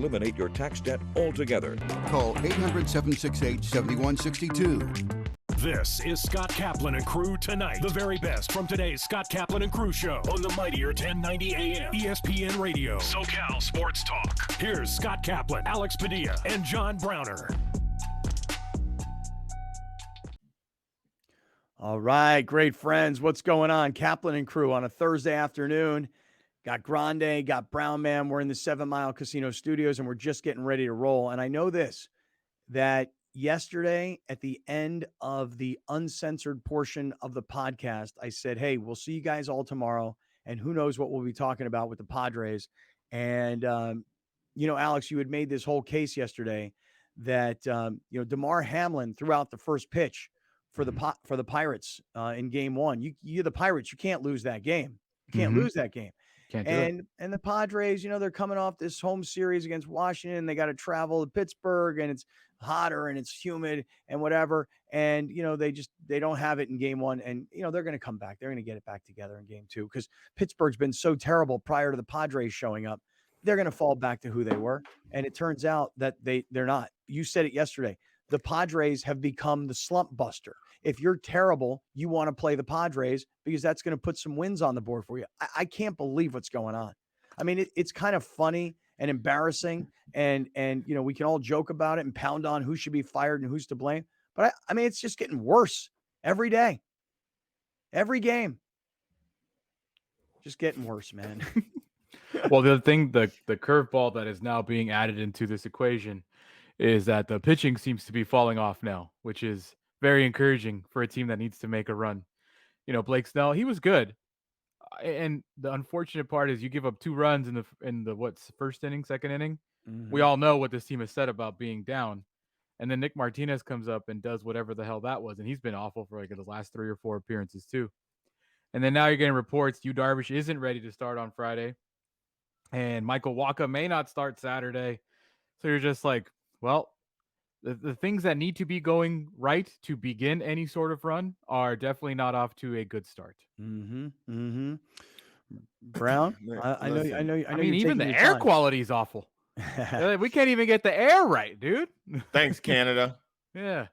Eliminate your tax debt altogether. Call 800-768-7162. This is Scott Kaplan and Crew Tonight. The very best from today's Scott Kaplan and Crew show on the mightier 1090 AM ESPN Radio. SoCal Sports Talk. Here's Scott Kaplan, Alex Padilla, and John Browner. All right, great friends. What's going on? Kaplan and Crew on a Thursday afternoon. Got Grande, got Brown Man. We're in the 7 Mile Casino Studios, and we're just getting ready to roll. And I know this, that yesterday at the end of the uncensored portion of the podcast, I said, hey, we'll see you guys all tomorrow. And who knows what we'll be talking about with the Padres. And, Alex, you had made this whole case yesterday that, DeMar Hamlin threw out the first pitch for the Pirates in game one. You're the Pirates. You can't lose that game. You can't lose that game. And the Padres, they're coming off this home series against Washington. They got to travel to Pittsburgh, and it's hotter and it's humid and whatever. And, they don't have it in game one. And, they're going to come back. They're going to get it back together in game two because Pittsburgh's been so terrible prior to the Padres showing up. They're going to fall back to who they were. And it turns out that they're not. You said it yesterday. The Padres have become the slump buster. If you're terrible, you want to play the Padres because that's going to put some wins on the board for you. I can't believe what's going on. I mean, it's kind of funny and embarrassing, and we can all joke about it and pound on who should be fired and who's to blame. But I mean, it's just getting worse every day, every game. Just getting worse, man. Well, the curveball that is now being added into this equation is that the pitching seems to be falling off now, which is very encouraging for a team that needs to make a run. Blake Snell, he was good. And the unfortunate part is you give up 2 runs in the first inning, second inning. Mm-hmm. We all know what this team has said about being down. And then Nick Martinez comes up and does whatever the hell that was. And he's been awful for the last 3 or 4 appearances too. And then now you're getting reports Yu Darvish isn't ready to start on Friday. And Michael Wacha may not start Saturday. So you're just like, well, the things that need to be going right to begin any sort of run are definitely not off to a good start. Brown, I know. Even the air quality is awful. We can't even get the air right, dude. Thanks, Canada. Yeah.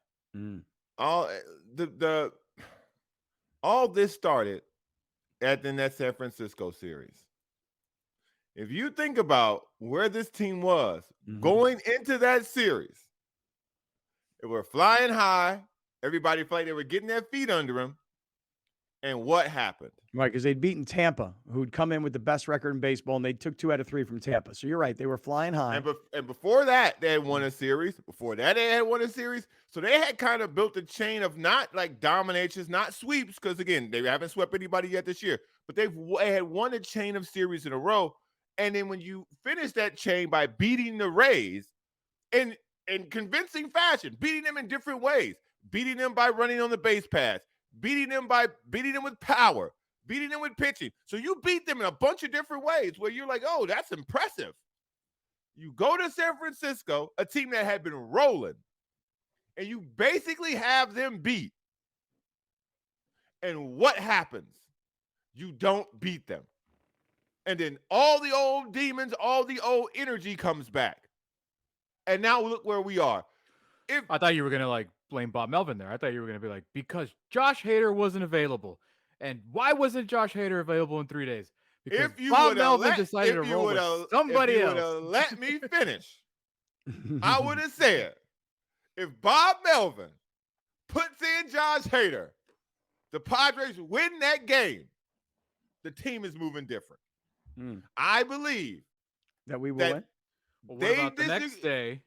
All this started at the San Francisco series. If you think about where this team was going into that series, they were flying high. Everybody felt like they were getting their feet under them. And what happened? Right, because they'd beaten Tampa, who'd come in with the best record in baseball, and they took 2 out of 3 from Tampa. So you're right. They were flying high. And before that, they had won a series. Before that, they had won a series. So they had kind of built a chain of not like dominations, not sweeps, because, again, they haven't swept anybody yet this year. But they had won a chain of series in a row. And then when you finish that chain by beating the Rays in convincing fashion, beating them in different ways, beating them by running on the base pass, beating them with power, beating them with pitching. So you beat them in a bunch of different ways where you're like, oh, that's impressive. You go to San Francisco, a team that had been rolling, and you basically have them beat. And what happens? You don't beat them. And then all the old demons, all the old energy comes back. And now look where we are. I thought you were going to blame Bob Melvin there. I thought you were going to be because Josh Hader wasn't available. And why wasn't Josh Hader available in 3 days? Because Bob Melvin decided to roll with somebody else. If you would have let me finish, I would have said, if Bob Melvin puts in Josh Hader, the Padres win that game, the team is moving different. I believe that we will win. Well, what about the next day?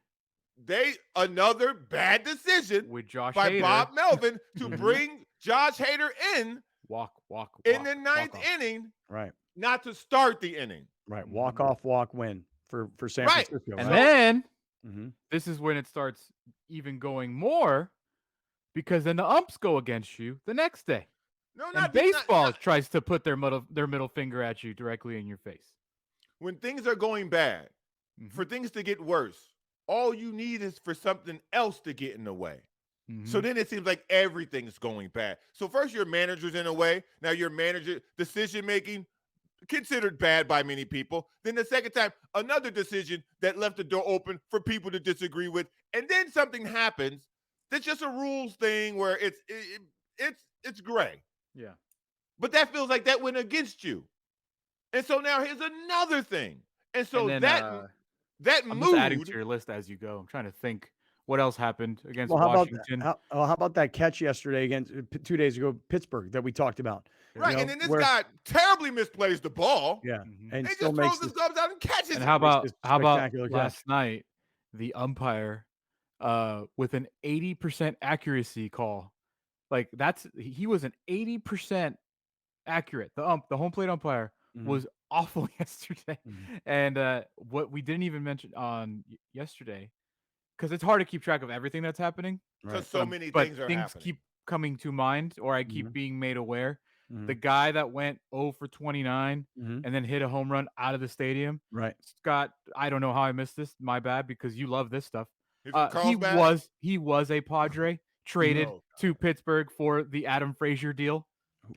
Another bad decision with Josh by Hader. Bob Melvin to bring Josh Hader in in the ninth inning, right? Not to start the inning, right? Walk off, walk win for San Francisco. And then this is when it starts even going more, because then the umps go against you the next day. Baseball tries to put their middle finger at you directly in your face. When things are going bad, for things to get worse, all you need is for something else to get in the way. So then it seems like everything's going bad. So first your manager's in a way. Now your manager decision-making considered bad by many people. Then the second time, another decision that left the door open for people to disagree with. And then something happens that's just a rules thing where it's gray. Yeah. But that feels like that went against you. And so now here's another thing. And so And then, that I'm mood. just adding to your list as you go. I'm trying to think what else happened against Well, Washington. how about that catch yesterday against 2 days ago, Pittsburgh, that we talked about? Right, and then this guy terribly misplays the ball. Yeah, and He still just makes throws his gloves out and catches And it. how about spectacular catch. last night, the umpire with an 80% accuracy call. Like he was an 80% accurate. The home plate umpire was awful yesterday. And what we didn't even mention on yesterday, because it's hard to keep track of everything that's happening. Because so many things are happening. Keep coming to mind, or I keep being made aware. The guy that went 0 for 29 and then hit a home run out of the stadium. Right. Scott, I don't know how I missed this. My bad, because you love this stuff. He was a Padre traded to Pittsburgh for the Adam Frazier deal.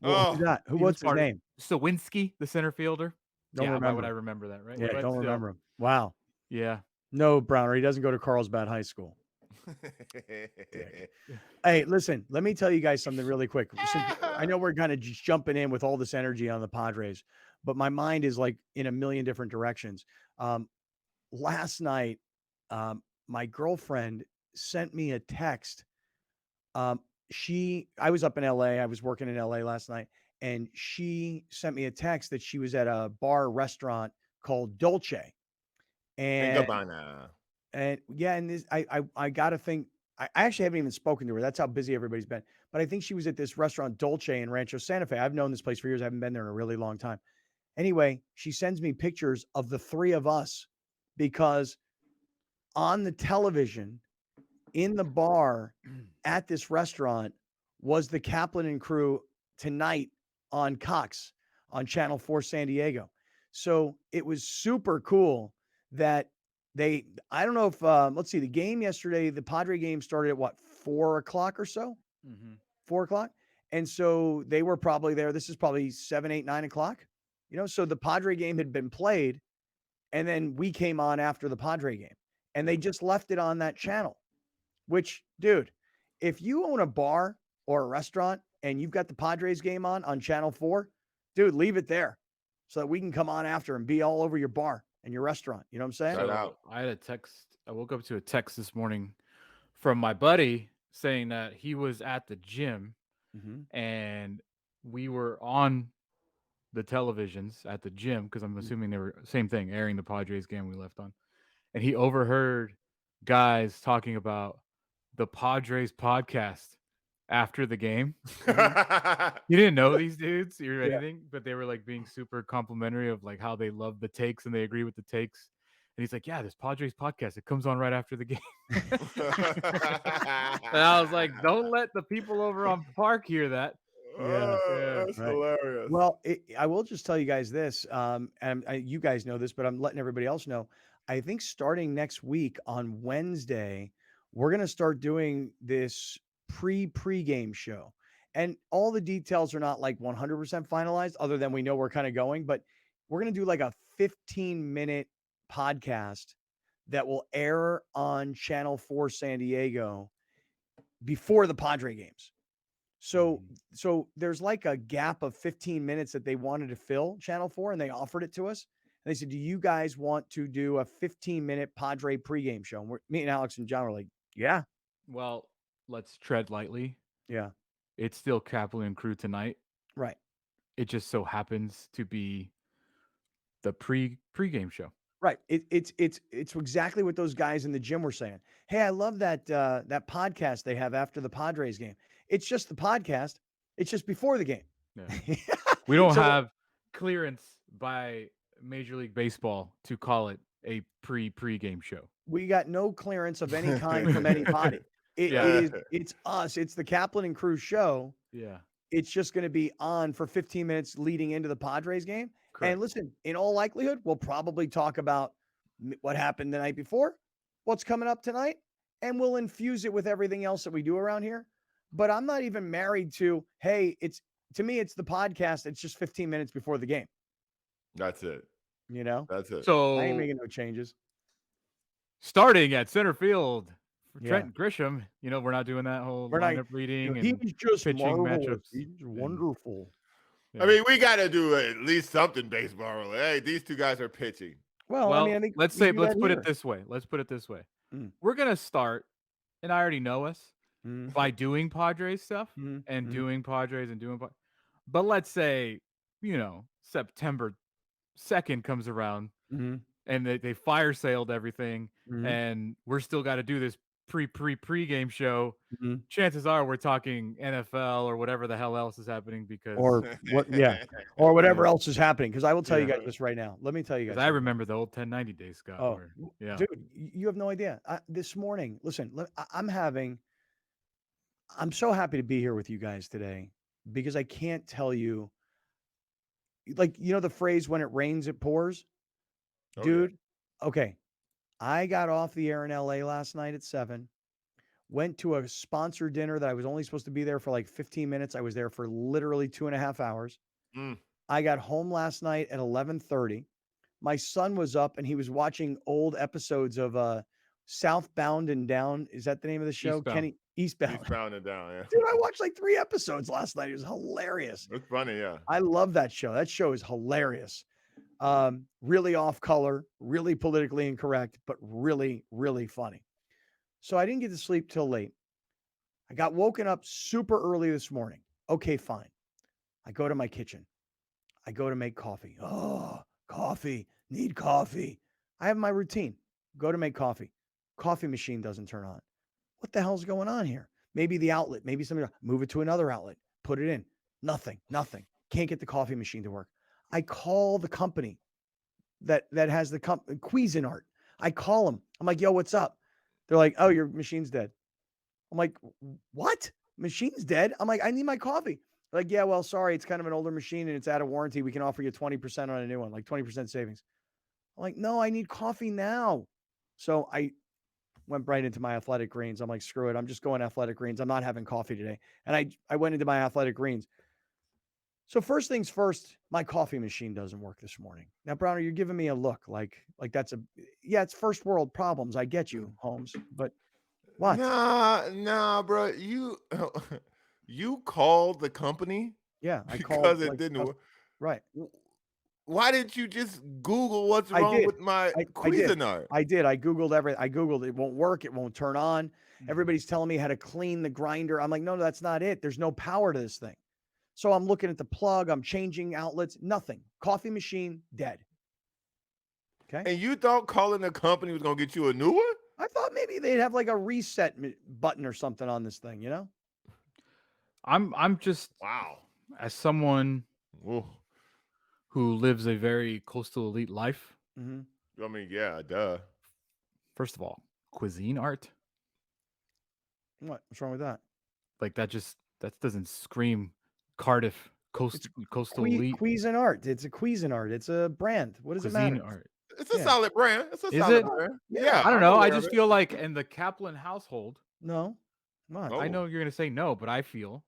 Who's that? What's his name? Sawinski, the center fielder. Remember. Why would I remember that, right? Yeah, But don't still. remember him. Wow. Yeah. No, Browner. He doesn't go to Carlsbad High School. Hey, listen, let me tell you guys something really quick. I know we're kind of just jumping in with all this energy on the Padres, but my mind is like in a million different directions. Last night, my girlfriend sent me a text. I was up in LA. I was working in LA last night, and she sent me a text that she was at a bar restaurant called Dolce. And this, I got to think, I actually haven't even spoken to her. That's how busy everybody's been. But I think she was at this restaurant Dolce in Rancho Santa Fe. I've known this place for years. I haven't been there in a really long time. Anyway, she sends me pictures of the three of us, because on the television in the bar at this restaurant was the Kaplan and Crew Tonight on Cox on Channel 4 San Diego. So it was super cool that I don't know if, let's see, the game yesterday, the Padre game started at what, 4 o'clock or so? 4 o'clock. And so they were probably there. This is probably 7, 8, 9 o'clock. So the Padre game had been played, and then we came on after the Padre game, and they just left it on that channel, which, dude, if you own a bar or a restaurant and you've got the Padres game on Channel 4, dude, leave it there so that we can come on after and be all over your bar and your restaurant. You know what I'm saying? So I had a text. I woke up to a text this morning from my buddy saying that he was at the gym and we were on the televisions at the gym, because I'm assuming they were same thing, airing the Padres game we left on. And he overheard guys talking about the Padres podcast after the game. You didn't know these dudes or anything, but they were like being super complimentary of like how they love the takes and they agree with the takes. And he's like, yeah, this Padres podcast, it comes on right after the game. And I was like, don't let the people over on Park hear that. That's hilarious. Well, I will just tell you guys this, and you guys know this, but I'm letting everybody else know. I think starting next week on Wednesday, we're going to start doing this pregame show. And all the details are not like 100% finalized, other than we know we're kind of going, but we're going to do like a 15-minute podcast that will air on Channel 4 San Diego before the Padre games. So there's like a gap of 15 minutes that they wanted to fill Channel 4, and they offered it to us. And they said, do you guys want to do a 15-minute Padre pregame show? And me and Alex and John were like, yeah. Well, let's tread lightly. Yeah. It's still Kaplan and Crew Tonight. Right. It just so happens to be the pregame show. Right. It's exactly what those guys in the gym were saying. Hey, I love that podcast they have after the Padres game. It's just the podcast. It's just before the game. Yeah. We don't have clearance by Major League Baseball to call it a pregame show. We got no clearance of any kind from anybody. It's us. It's the Kaplan and Crew show. Yeah. It's just going to be on for 15 minutes leading into the Padres game. Correct. And listen, in all likelihood, we'll probably talk about what happened the night before, what's coming up tonight, and we'll infuse it with everything else that we do around here. But I'm not even married to, hey, to me, it's the podcast. It's just 15 minutes before the game. That's it. You know, That's it. I ain't So making no changes. starting at center field for Yeah. Trent Grisham, we're not doing that whole We're not. lineup reading He's and just pitching marvelous. matchups. He's and- wonderful. I mean, we got to do at least something baseball related. Hey, these two guys are pitching. Well, I mean, I think let's we do let's that put here. it this way. Let's put it this way. Mm. We're gonna start, and I already know us Mm. by doing Padres stuff Mm. and Mm. doing Padres and doing. But let's say, September 2nd comes around Mhm. and they fire sailed everything, Mhm. and we're still got to do this pre-game show. Mhm. Chances are we're talking NFL or whatever the hell else is happening because Or what? Yeah, or whatever else is happening. Because I will tell you Yeah. guys this right now. Let me tell you guys. I something. remember the old 1090 days, Scott. Oh, where, yeah, dude, you have no idea. This morning, listen, I'm so happy to be here with you guys today because I can't tell you, like, the phrase, when it rains, it pours. Oh, yeah. Dude, okay. I got off the air in LA last night at 7, went to a sponsored dinner that I was only supposed to be there for like 15 minutes. I was there for literally 2.5 hours. Mm. I got home last night at 11:30. My son was up and he was watching old episodes of Southbound and Down. Is that the name of the show? Eastbound. Eastbound. Eastbound and down. Yeah. Dude, I watched like 3 episodes last night. It was hilarious. It's funny. Yeah. I love that show. That show is hilarious. Really off color, really politically incorrect, but really, really funny. So I didn't get to sleep till late. I got woken up super early this morning. Okay, fine. I go to my kitchen. I go to make coffee. Oh, coffee. Need coffee. I have my routine. Go to make coffee. Coffee machine doesn't turn on. What the hell's going on here? Maybe the outlet. Maybe somebody move it to another outlet. Put it in. Nothing. Can't get the coffee machine to work. I call the company that has the company, Cuisinart. I call them. I'm like, yo, what's up? They're like, oh, your machine's dead. I'm like, what? Machine's dead? I'm like, I need my coffee. They're like, yeah, well, sorry, it's kind of an older machine and it's out of warranty. We can offer you 20% on a new one, like 20% savings. I'm like, no, I need coffee now. So I went right into my Athletic Greens. I'm like, screw it. I'm just going Athletic Greens. I'm not having coffee today. And I went into my Athletic Greens. So first things first, my coffee machine doesn't work this morning. Now, Browner, you're giving me a look like that's it's first world problems. I get you, Holmes, but what? Nah, bro. You called the company? Yeah, I called because it didn't work. Right. Why didn't you just Google what's wrong with my Cuisinart? I did. I Googled everything. I Googled it won't work. It won't turn on. Everybody's telling me how to clean the grinder. I'm like, no, that's not it. There's no power to this thing. So I'm looking at the plug. I'm changing outlets. Nothing. Coffee machine dead. Okay. And you thought calling the company was going to get you a new one? I thought maybe they'd have like a reset button or something on this thing, I'm just wow. As someone Ooh. who lives a very coastal elite life. Mm-hmm. I mean, yeah, duh. First of all, Cuisinart. What's wrong with that? Like that doesn't scream Cardiff coastal elite. Cuisinart. It's a Cuisinart. It's a brand. What does it matter? Art. It's a solid brand. It's a Is solid it? brand. Yeah. I don't know. I just feel like in the Kaplan household. No. Not. Oh. I know you're gonna say no, but I feel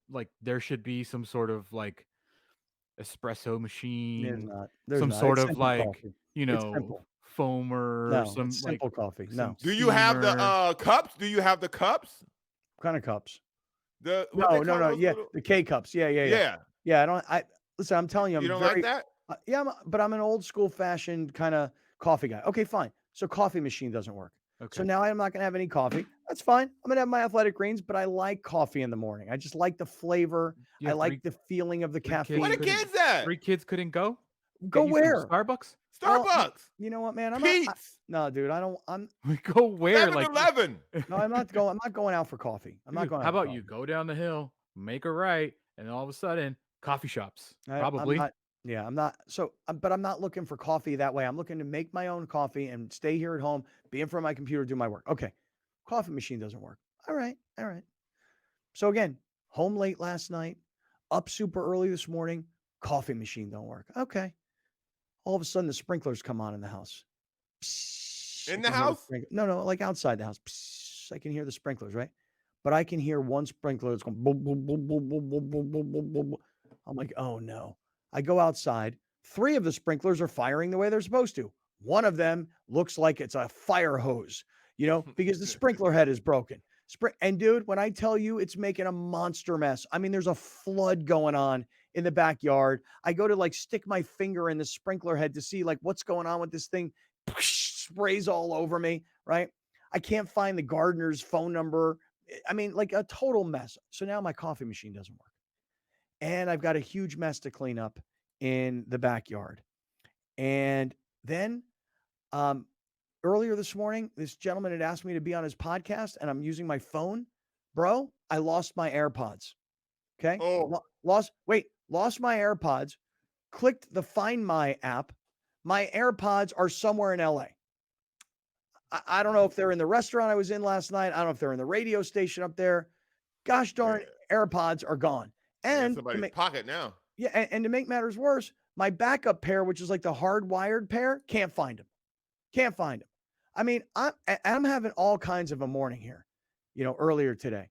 like there should be some sort of like espresso machine. There's not. Some not. sort It's of like coffee. foamer. No, some it's simple like, coffee. No. Do you have the cups? Do you have the cups? What kind of cups? No. Yeah, the K cups. Yeah. I listen. I'm telling you, you don't like that? Yeah, but I'm an old school fashioned kind of coffee guy. Okay, fine. So coffee machine doesn't work. Okay. So now I'm not going to have any coffee. That's fine. I'm going to have my Athletic Greens, but I like coffee in the morning. I just like the flavor. I like the feeling of the caffeine. What are kids at? 3 kids couldn't go? Go where? Starbucks? Starbucks. You know what, man? No, dude. We go where? 7-Eleven. No, I'm not going out for coffee. I'm not going out. How about you go down the hill, make a right, and all of a sudden, coffee shops. Probably. I'm not. So, but I'm not looking for coffee that way. I'm looking to make my own coffee and stay here at home, be in front of my computer, do my work. Okay. Coffee machine doesn't work. All right. So again, home late last night, up super early this morning, coffee machine don't work. Okay. All of a sudden the sprinklers come on in the house. In the house? No, like outside the house. I can hear the sprinklers, right? But I can hear one sprinkler that's going boom, boom, boom, boom, boom, boom, boom, boom, boom. I'm like, oh no. I go outside. 3 of the sprinklers are firing the way they're supposed to. One of them looks like it's a fire hose, because the sprinkler head is broken. And dude, when I tell you it's making a monster mess, I mean, there's a flood going on in the backyard. I go to like stick my finger in the sprinkler head to see like what's going on with this thing. Sprays all over me, right? I can't find the gardener's phone number. I mean, like a total mess. So now my coffee machine doesn't work. And I've got a huge mess to clean up in the backyard. And then earlier this morning, this gentleman had asked me to be on his podcast, and I'm using my phone. Bro, I lost my AirPods. Okay. Oh. Lost my AirPods, clicked the Find My app. My AirPods are somewhere in LA. I don't know if they're in the restaurant I was in last night. I don't know if they're in the radio station up there. Gosh darn, AirPods are gone. And somebody's pocket now. Yeah, and to make matters worse, my backup pair, which is like the hardwired pair, can't find them. Can't find them. I mean, I'm having all kinds of a morning here, earlier today.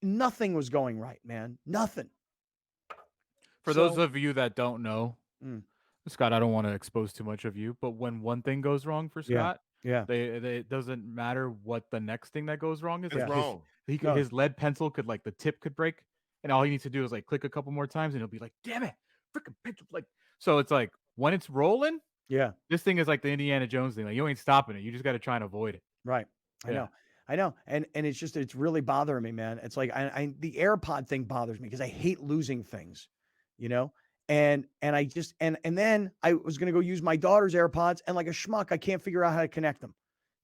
Nothing was going right, man. Nothing. For those of you that don't know, Scott, I don't want to expose too much of you, but when one thing goes wrong for Scott, it doesn't matter what the next thing that goes wrong is. It's wrong. His lead pencil the tip could break, and all he needs to do is like click a couple more times, and he'll be like, "Damn it, freaking pencil!" So it's like when it's rolling, this thing is like the Indiana Jones thing. Like you ain't stopping it. You just got to try and avoid it. Right. I know. And it's really bothering me, man. It's like the AirPod thing bothers me because I hate losing things, And then I was gonna go use my daughter's AirPods, and like a schmuck, I can't figure out how to connect them.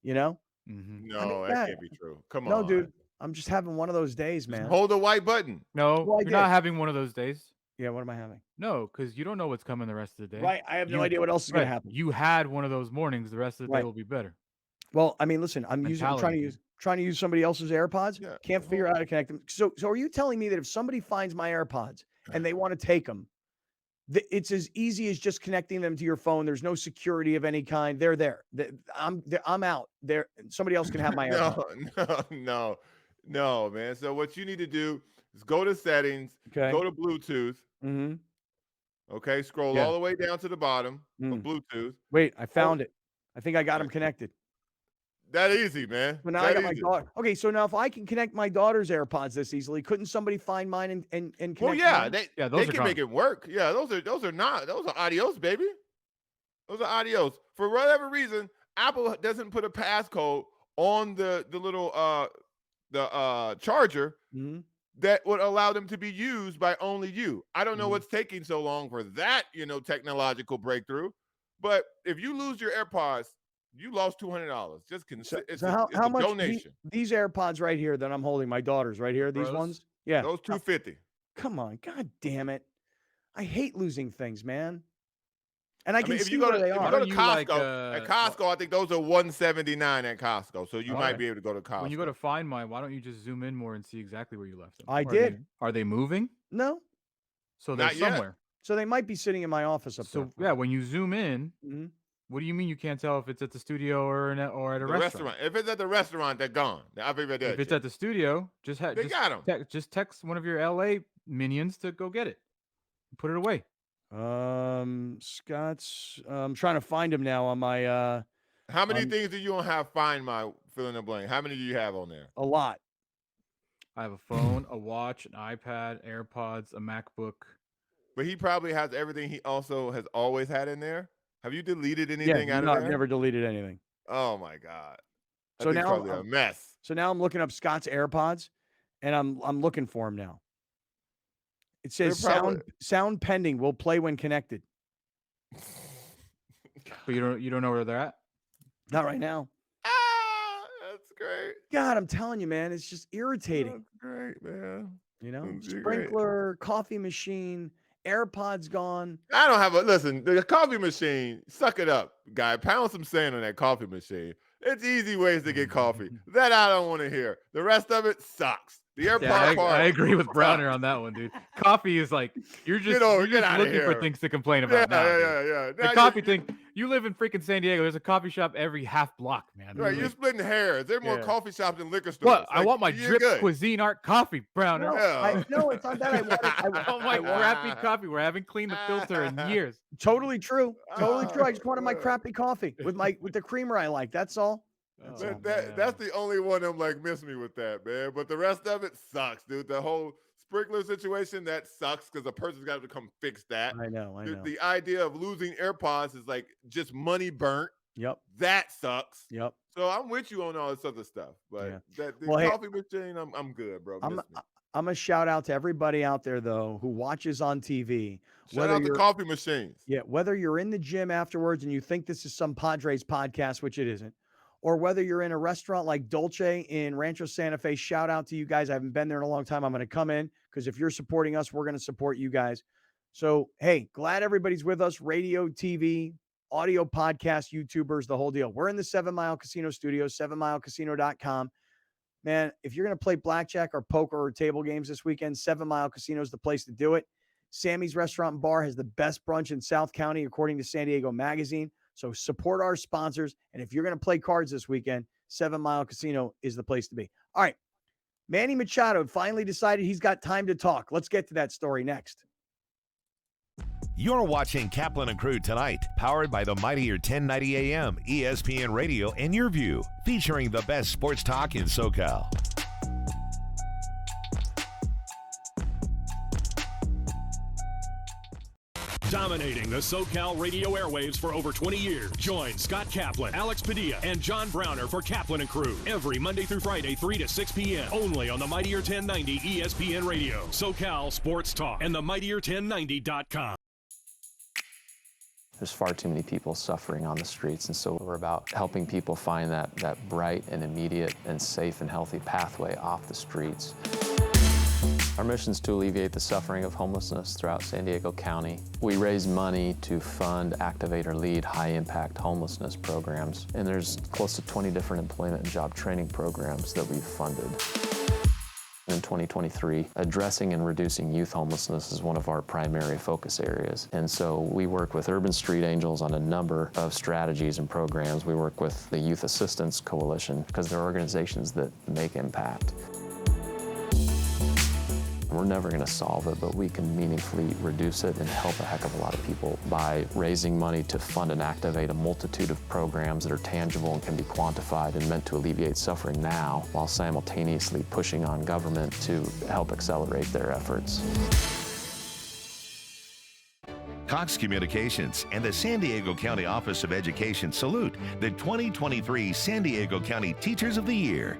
No, that can't be true. Come on. No, dude. I'm just having one of those days, man. Just hold the white button. No, you're not having one of those days. Yeah, what am I having? No, because you don't know what's coming the rest of the day. Right. I have no idea what else is gonna happen. You had one of those mornings. The rest of the day will be better. Well, I mean, listen, I'm trying to use somebody else's AirPods. Yeah. Can't figure out how to connect them. So are you telling me that if somebody finds my AirPods and they want to take them, it's as easy as just connecting them to your phone? There's no security of any kind. They're there. I'm out there. Somebody else can have my AirPods. No, man. So what you need to do is go to settings, go to Bluetooth. Mm-hmm. Okay. Scroll all the way down to the bottom of Bluetooth. Wait, I found it. I think I got them connected. That easy, man. So now I got my daughter. Okay, so now if I can connect my daughter's AirPods this easily, couldn't somebody find mine and connect? Well, yeah, mine? they can make it work. Yeah, those are adios, baby. Those are adios. For whatever reason, Apple doesn't put a passcode on the little charger that would allow them to be used by only you. I don't know what's taking so long for that, technological breakthrough. But if you lose your AirPods, you lost $200. Just consider it's a much donation. These AirPods right here that I'm holding, my daughter's right here, these ones? Yeah. Those $250. Come on. God damn it. I hate losing things, man. And I can if see you go where they are. If you go to Costco, at Costco, I think those are $179 at Costco. So you might be able to go to Costco. When you go to find mine, why don't you just zoom in more and see exactly where you left them? I did. Are they moving? No. So they're somewhere. So they might be sitting in my office up there. So yeah, when you zoom in, what do you mean you can't tell if it's at the studio or at a restaurant? If it's at the restaurant, they're gone. If it's at the studio, got them. Just text one of your LA minions to go get it. Put it away. Scott's. I'm trying to find him now on my. How many things do you have? Find my fill in the blank. How many do you have on there? A lot. I have a phone, a watch, an iPad, AirPods, a MacBook. But he probably has everything he also has always had in there. Have you deleted anything out of there? I've never deleted anything. Oh my God. So now probably a mess. So now I'm looking up Scott's AirPods, and I'm looking for him now. It says sound pending. Will play when connected. But you don't know where they're at? Not right now. That's great. God, I'm telling you, man, it's just irritating. That's great, man. Sprinkler, coffee machine, AirPods gone. I don't have listen, the coffee machine, suck it up. guy, pound some sand on that coffee machine. It's easy ways to get coffee. That I don't want to hear. The rest of it sucks. The AirPod part. I agree with Browner on that one, dude. Coffee is like you're just looking for things to complain about now. Yeah. The coffee thing. You live in freaking San Diego. There's a coffee shop every half block, man. Right, you're splitting hairs. There's more coffee shops than liquor stores. What? I want my drip cuisine art coffee, Browner. No, it's not that. I want my crappy coffee. We haven't cleaned the filter in years. Totally true. Totally true. I just wanted my crappy coffee with the creamer I like. That's all. That's the only one I'm like, miss me with that, man. But the rest of it sucks, dude. The whole sprinkler situation, that sucks because the person's got to come fix that. I know. The idea of losing AirPods is like just money burnt. Yep. That sucks. Yep. So I'm with you on all this other stuff. But the coffee machine, I'm good, bro. I'm going to shout out to everybody out there, though, who watches on TV. Shout out to coffee machines. Yeah. Whether you're in the gym afterwards and you think this is some Padres podcast, which it isn't, or whether you're in a restaurant like Dolce in Rancho Santa Fe, shout out to you guys. I haven't been there in a long time. I'm going to come in because if you're supporting us, we're going to support you guys. So, hey, glad everybody's with us. Radio, TV, audio, podcast, YouTubers, the whole deal. We're in the 7 Mile Casino Studios, 7milecasino.com. Man, if you're going to play blackjack or poker or table games this weekend, 7 Mile Casino is the place to do it. Sammy's Restaurant and Bar has the best brunch in South County, according to San Diego Magazine. So support our sponsors. And if you're going to play cards this weekend, 7 Mile Casino is the place to be. All right. Manny Machado finally decided he's got time to talk. Let's get to that story next. You're watching Kaplan and Crew Tonight, powered by the mightier 1090 AM, ESPN Radio, and YurView, featuring the best sports talk in SoCal. Dominating the SoCal radio airwaves for over 20 years. Join Scott Kaplan, Alex Padilla, and John Browner for Kaplan and Crew every Monday through Friday, 3 to 6 p.m. Only on the mightier 1090 ESPN Radio, SoCal Sports Talk, and the mightier1090.com. There's far too many people suffering on the streets, and so we're about helping people find that bright and immediate and safe and healthy pathway off the streets. Our mission is to alleviate the suffering of homelessness throughout San Diego County. We raise money to fund, activate, or lead high-impact homelessness programs, and there's close to 20 different employment and job training programs that we've funded. In 2023, addressing and reducing youth homelessness is one of our primary focus areas. And so we work with Urban Street Angels on a number of strategies and programs. We work with the Youth Assistance Coalition because they're organizations that make impact. We're never going to solve it, but we can meaningfully reduce it and help a heck of a lot of people by raising money to fund and activate a multitude of programs that are tangible and can be quantified and meant to alleviate suffering now, while simultaneously pushing on government to help accelerate their efforts. Cox Communications and the San Diego County Office of Education salute the 2023 San Diego County Teachers of the Year.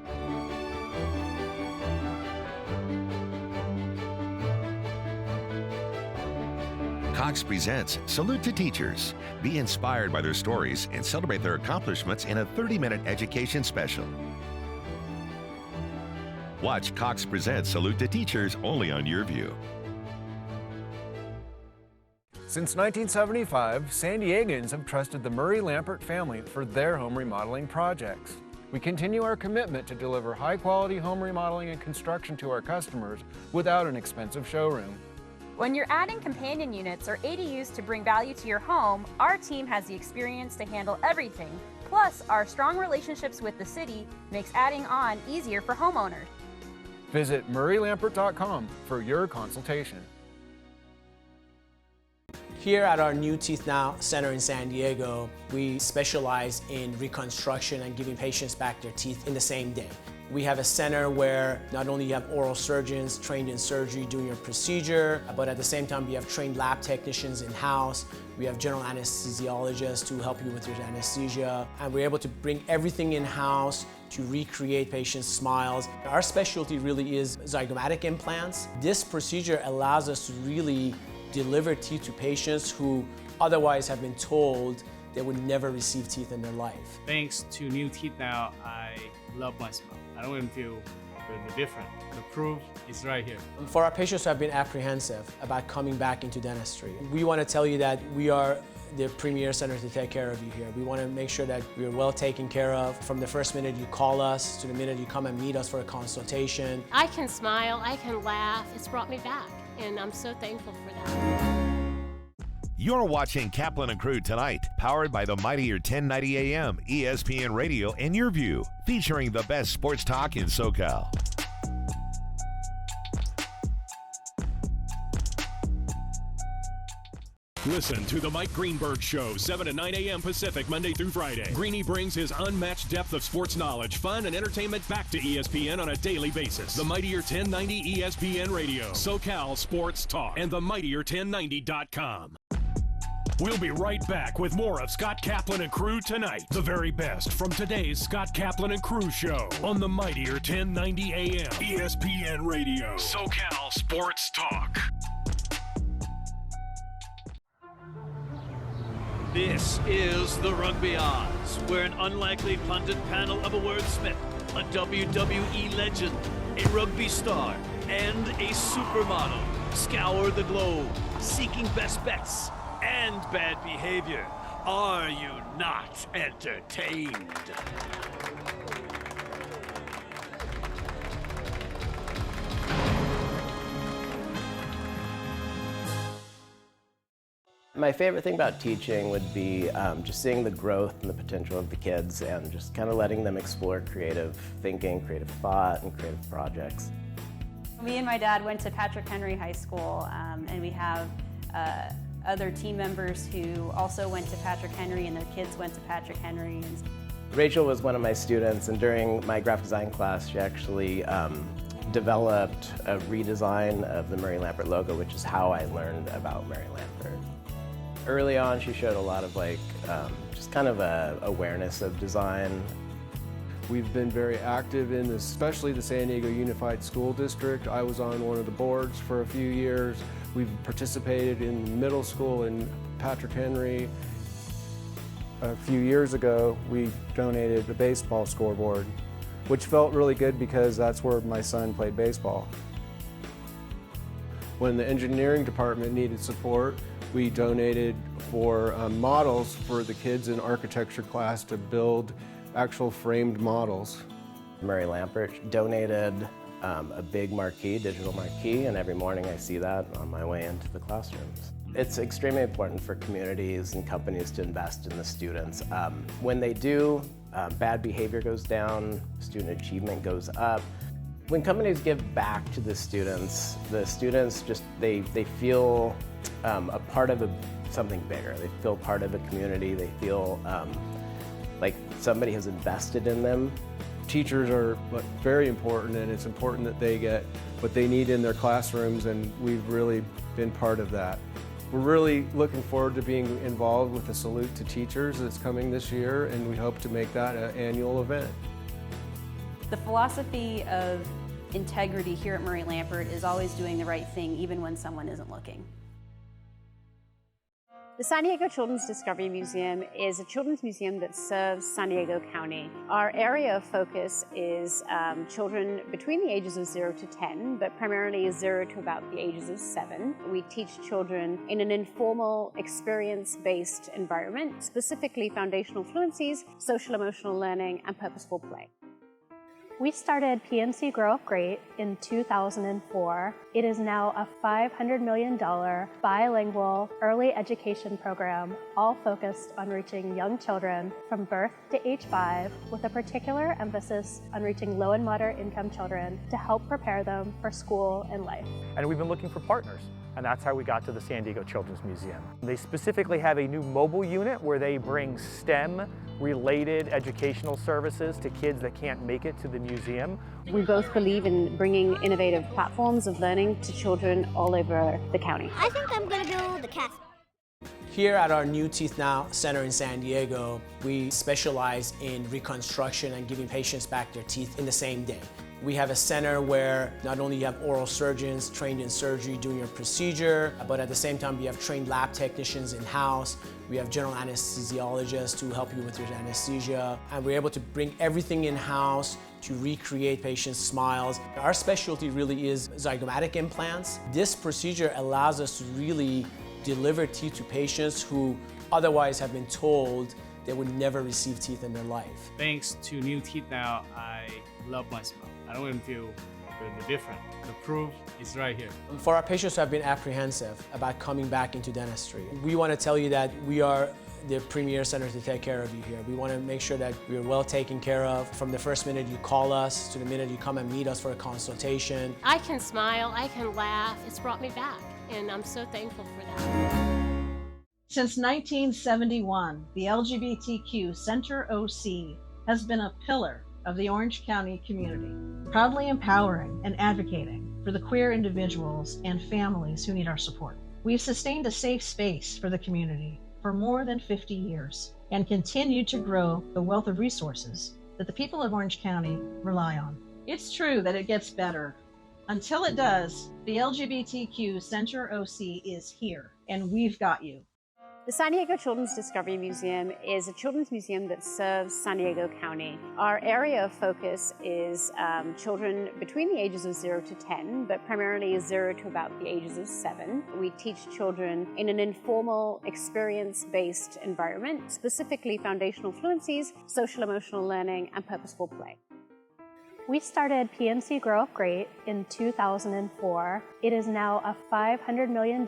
Cox presents Salute to Teachers. Be inspired by their stories and celebrate their accomplishments in a 30-minute education special. Watch Cox present Salute to Teachers only on YurView. Since 1975, San Diegans have trusted the Murray-Lampert family for their home remodeling projects. We continue our commitment to deliver high-quality home remodeling and construction to our customers without an expensive showroom. When you're adding companion units or ADUs to bring value to your home, our team has the experience to handle everything. Plus, our strong relationships with the city makes adding on easier for homeowners. Visit murraylampert.com for your consultation. Here at our New Teeth Now Center in San Diego, we specialize in reconstruction and giving patients back their teeth in the same day. We have a center where not only you have oral surgeons trained in surgery doing your procedure, but at the same time we have trained lab technicians in-house. We have general anesthesiologists to help you with your anesthesia. And we're able to bring everything in-house to recreate patients' smiles. Our specialty really is zygomatic implants. This procedure allows us to really deliver teeth to patients who otherwise have been told they would never receive teeth in their life. Thanks to New Teeth Now, I love my smile. I don't even feel really different. The proof is right here. For our patients who have been apprehensive about coming back into dentistry, we want to tell you that we are the premier center to take care of you here. We want to make sure that we're well taken care of from the first minute you call us to the minute you come and meet us for a consultation. I can smile, I can laugh. It's brought me back, and I'm so thankful for that. You're watching Kaplan and Crew Tonight, powered by the mightier 1090 AM, ESPN Radio, and YurView, featuring the best sports talk in SoCal. Listen to The Mike Greenberg Show, 7 to 9 a.m. Pacific, Monday through Friday. Greeny brings his unmatched depth of sports knowledge, fun, and entertainment back to ESPN on a daily basis. The mightier 1090 ESPN Radio, SoCal Sports Talk, and themightier1090.com. We'll be right back with more of Scott Kaplan and Crew Tonight. The very best from today's Scott Kaplan and Crew Show on the mightier 1090 AM, ESPN Radio, SoCal Sports Talk. This is the Rugby Odds, where an unlikely pundit panel of a wordsmith, a WWE legend, a rugby star, and a supermodel scour the globe, seeking best bets and bad behavior. Are you not entertained? My favorite thing about teaching would be just seeing the growth and the potential of the kids and just kind of letting them explore creative thinking, creative thought, and creative projects. Me and my dad went to Patrick Henry High School, and we have other team members who also went to Patrick Henry, and their kids went to Patrick Henry. Rachel was one of my students, and during my graphic design class, she actually developed a redesign of the Murray Lampert logo, which is how I learned about Murray Lampert. Early on, she showed a lot of just kind of a awareness of design. We've been very active in especially the San Diego Unified School District. I was on one of the boards for a few years. We've participated in middle school in Patrick Henry. A few years ago, we donated the baseball scoreboard, which felt really good because that's where my son played baseball. When the engineering department needed support, we donated for models for the kids in architecture class to build actual framed models. Murray Lampert donated a big marquee, digital marquee, and every morning I see that on my way into the classrooms. It's extremely important for communities and companies to invest in the students. When they do, bad behavior goes down, student achievement goes up. When companies give back to the students just, they feel a part of something bigger. They feel part of a community. They feel like somebody has invested in them. Teachers are very important, and it's important that they get what they need in their classrooms, and we've really been part of that. We're really looking forward to being involved with the Salute to Teachers that's coming this year, and we hope to make that an annual event. The philosophy of integrity here at Murray Lampert is always doing the right thing, even when someone isn't looking. The San Diego Children's Discovery Museum is a children's museum that serves San Diego County. Our area of focus is children between the ages of 0 to 10, but primarily 0 to about the ages of 7. We teach children in an informal, experience-based environment, specifically foundational fluencies, social-emotional learning, and purposeful play. We started PNC Grow Up Great in 2004. It is now a $500 million bilingual early education program, all focused on reaching young children from birth to age 5, with a particular emphasis on reaching low and moderate income children to help prepare them for school and life. And we've been looking for partners, and that's how we got to the San Diego Children's Museum. They specifically have a new mobile unit where they bring STEM-related educational services to kids that can't make it to the museum. We both believe in bringing innovative platforms of learning to children all over the county. I think I'm going to build the castle. Here at our New Teeth Now Center in San Diego, we specialize in reconstruction and giving patients back their teeth in the same day. We have a center where not only you have oral surgeons trained in surgery doing your procedure, but at the same time we have trained lab technicians in-house. We have general anesthesiologists who help you with your anesthesia. And we're able to bring everything in-house to recreate patients' smiles. Our specialty really is zygomatic implants. This procedure allows us to really deliver teeth to patients who otherwise have been told they would never receive teeth in their life. Thanks to new teeth now, I love my smile. I don't even feel really different. The proof is right here. For our patients who have been apprehensive about coming back into dentistry, we want to tell you that we are the premier center to take care of you here. We want to make sure that we're well taken care of from the first minute you call us to the minute you come and meet us for a consultation. I can smile, I can laugh. It's brought me back, and I'm so thankful for that. Since 1971, the LGBTQ Center OC has been a pillar of the Orange County community, proudly empowering and advocating for the queer individuals and families who need our support. We've sustained a safe space for the community for more than 50 years and continue to grow the wealth of resources that the people of Orange County rely on. It's true that it gets better. Until it does, the LGBTQ Center OC is here, and we've got you. The San Diego Children's Discovery Museum is a children's museum that serves San Diego County. Our area of focus is children between the ages of 0 to 10, but primarily 0 to about the ages of 7. We teach children in an informal, experience-based environment, specifically foundational fluencies, social-emotional learning, and purposeful play. We started PNC Grow Up Great in 2004. It is now a $500 million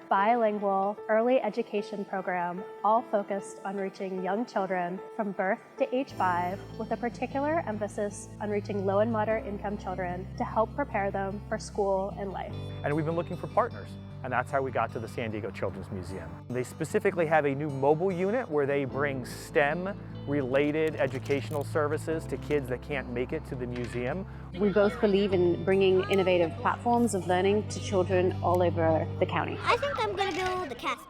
bilingual early education program, all focused on reaching young children from birth to age 5, with a particular emphasis on reaching low and moderate income children to help prepare them for school and life. And we've been looking for partners, and that's how we got to the San Diego Children's Museum. They specifically have a new mobile unit where they bring STEM-related educational services to kids that can't make it to the museum. We both believe in bringing innovative platforms of learning to children all over the county. I think I'm gonna build the castle.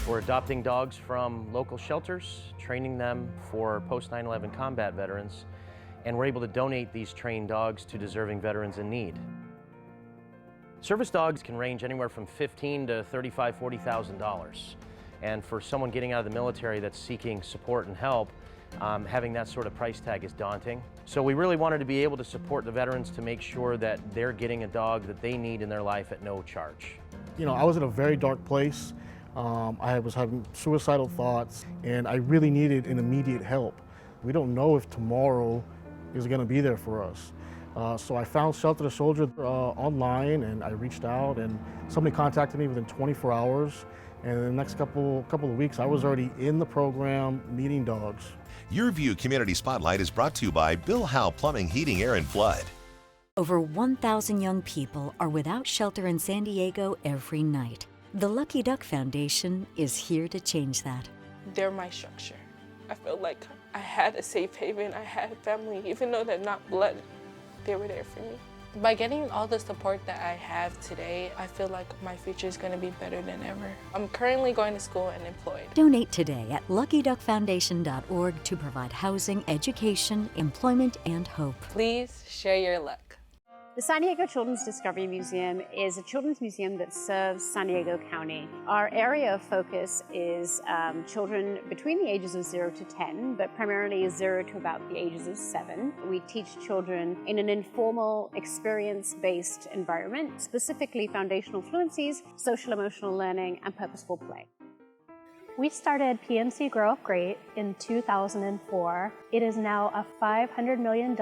We're adopting dogs from local shelters, training them for post 9/11 combat veterans, and we're able to donate these trained dogs to deserving veterans in need. Service dogs can range anywhere from $15,000 to $35,000, $40,000. And for someone getting out of the military that's seeking support and help, having that sort of price tag is daunting. So we really wanted to be able to support the veterans to make sure that they're getting a dog that they need in their life at no charge. You know, I was in a very dark place. I was having suicidal thoughts, and I really needed an immediate help. We don't know if tomorrow is going to be there for us. So I found Shelter the Soldier online, and I reached out, and somebody contacted me within 24 hours. And in the next couple of weeks, I was already in the program meeting dogs. YurView Community Spotlight is brought to you by Bill Howe Plumbing, Heating, Air, and Flood. Over 1,000 young people are without shelter in San Diego every night. The Lucky Duck Foundation is here to change that. They're my structure. I feel like I had a safe haven, I had a family, even though they're not blood, they were there for me. By getting all the support that I have today, I feel like my future is going to be better than ever. I'm currently going to school and employed. Donate today at LuckyDuckFoundation.org to provide housing, education, employment, and hope. Please share your luck. The San Diego Children's Discovery Museum is a children's museum that serves San Diego County. Our area of focus is children between the ages of 0 to 10, but primarily 0 to about the ages of 7. We teach children in an informal, experience-based environment, specifically foundational fluencies, social-emotional learning, and purposeful play. We started PNC Grow Up Great in 2004. It is now a $500 million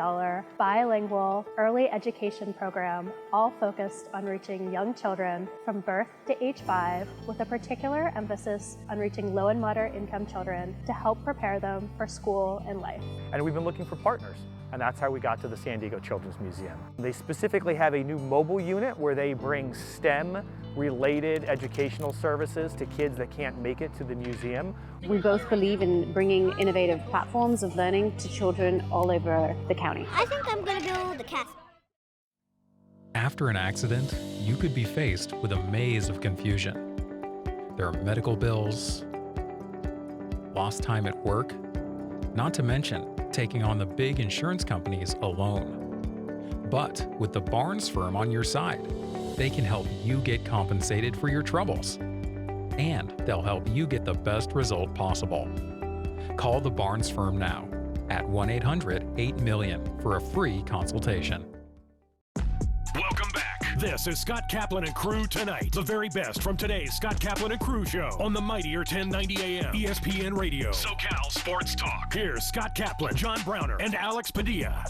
bilingual early education program, all focused on reaching young children from birth to age 5, with a particular emphasis on reaching low and moderate income children to help prepare them for school and life. And we've been looking for partners, and that's how we got to the San Diego Children's Museum. They specifically have a new mobile unit where they bring STEM-related educational services to kids that can't make it to the museum. We both believe in bringing innovative platforms of learning to children all over the county. I think I'm gonna build the castle. After an accident, you could be faced with a maze of confusion. There are medical bills, lost time at work, not to mention taking on the big insurance companies alone. But with the Barnes firm on your side, they can help you get compensated for your troubles. And they'll help you get the best result possible. Call the Barnes firm now at 1-800-8-MILLION for a free consultation. Welcome back. This is Scott Kaplan and Crew Tonight. The very best from today's Scott Kaplan and Crew show on the mightier 1090 AM ESPN Radio. SoCal Sports Talk. Here's Scott Kaplan, John Browner, and Alex Padilla.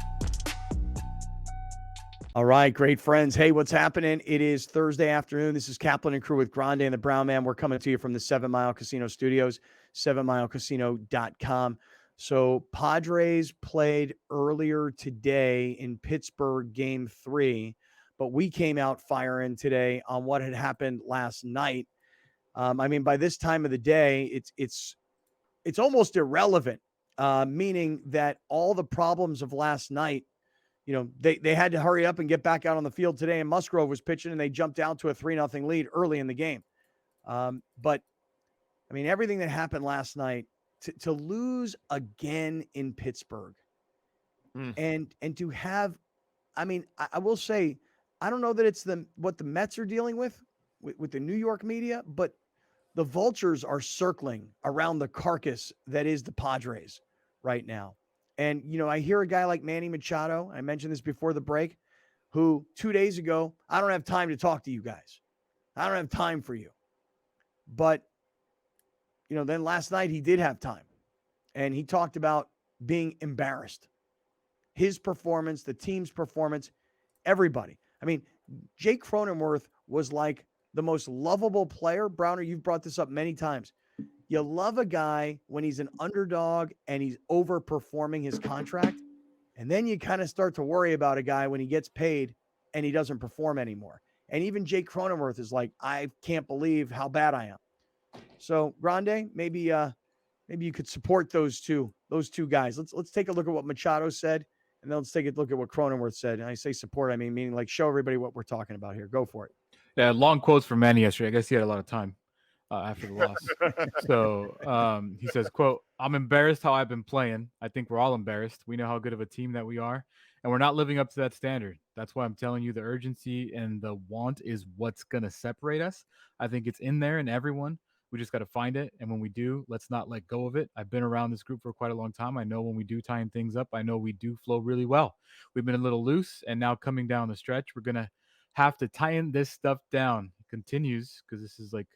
All right, great friends. Hey, what's happening? It is Thursday afternoon. This is Kaplan and Crew with Grande and the Brown Man. We're coming to you from the 7 Mile Casino Studios, 7milecasino.com. So Padres played earlier today in Pittsburgh, Game 3, but we came out firing today on what had happened last night. I mean, by this time of the day, it's almost irrelevant, meaning that all the problems of last night, you know, they had to hurry up and get back out on the field today, and Musgrove was pitching, and they jumped down to a 3-0 lead early in the game. But, I mean, everything that happened last night, to lose again in Pittsburgh and to have, I mean, I will say, I don't know that it's what the Mets are dealing with the New York media, but the vultures are circling around the carcass that is the Padres right now. And, you know, I hear a guy like Manny Machado, I mentioned this before the break, who 2 days ago, I don't have time to talk to you guys. I don't have time for you. But, you know, then last night he did have time. And he talked about being embarrassed. His performance, the team's performance, everybody. I mean, Jake Cronenworth was like the most lovable player. Browner, you've brought this up many times. You love a guy when he's an underdog and he's overperforming his contract. And then you kind of start to worry about a guy when he gets paid and he doesn't perform anymore. And even Jake Cronenworth is like, I can't believe how bad I am. So, Grande, maybe you could support those two guys. Let's take a look at what Machado said, and then let's take a look at what Cronenworth said. And I say support, I mean meaning like show everybody what we're talking about here. Go for it. Yeah, long quotes from Manny yesterday. I guess he had a lot of time after the loss. So he says, quote, "I'm embarrassed how I've been playing. I think we're all embarrassed. We know how good of a team that we are, and we're not living up to that standard. That's why I'm telling you the urgency and the want is what's going to separate us. I think it's in there in everyone. We just got to find it. And when we do, let's not let go of it. I've been around this group for quite a long time. I know when we do tying things up, I know we do flow really well. We've been a little loose, and now coming down the stretch, we're going to have to tighten this stuff down." He continues, because this is like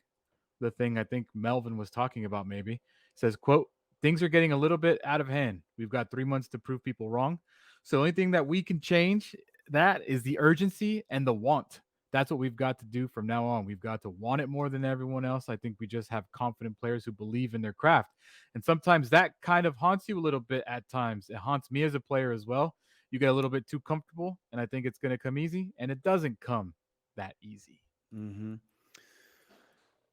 the thing I think Melvin was talking about maybe. Says, quote, "Things are getting a little bit out of hand. We've got 3 months to prove people wrong. So the only thing that we can change that is the urgency and the want. That's what we've got to do from now on. We've got to want it more than everyone else. I think we just have confident players who believe in their craft. And sometimes that kind of haunts you a little bit at times. It haunts me as a player as well. You get a little bit too comfortable, and I think it's going to come easy, and it doesn't come that easy." Mm-hmm.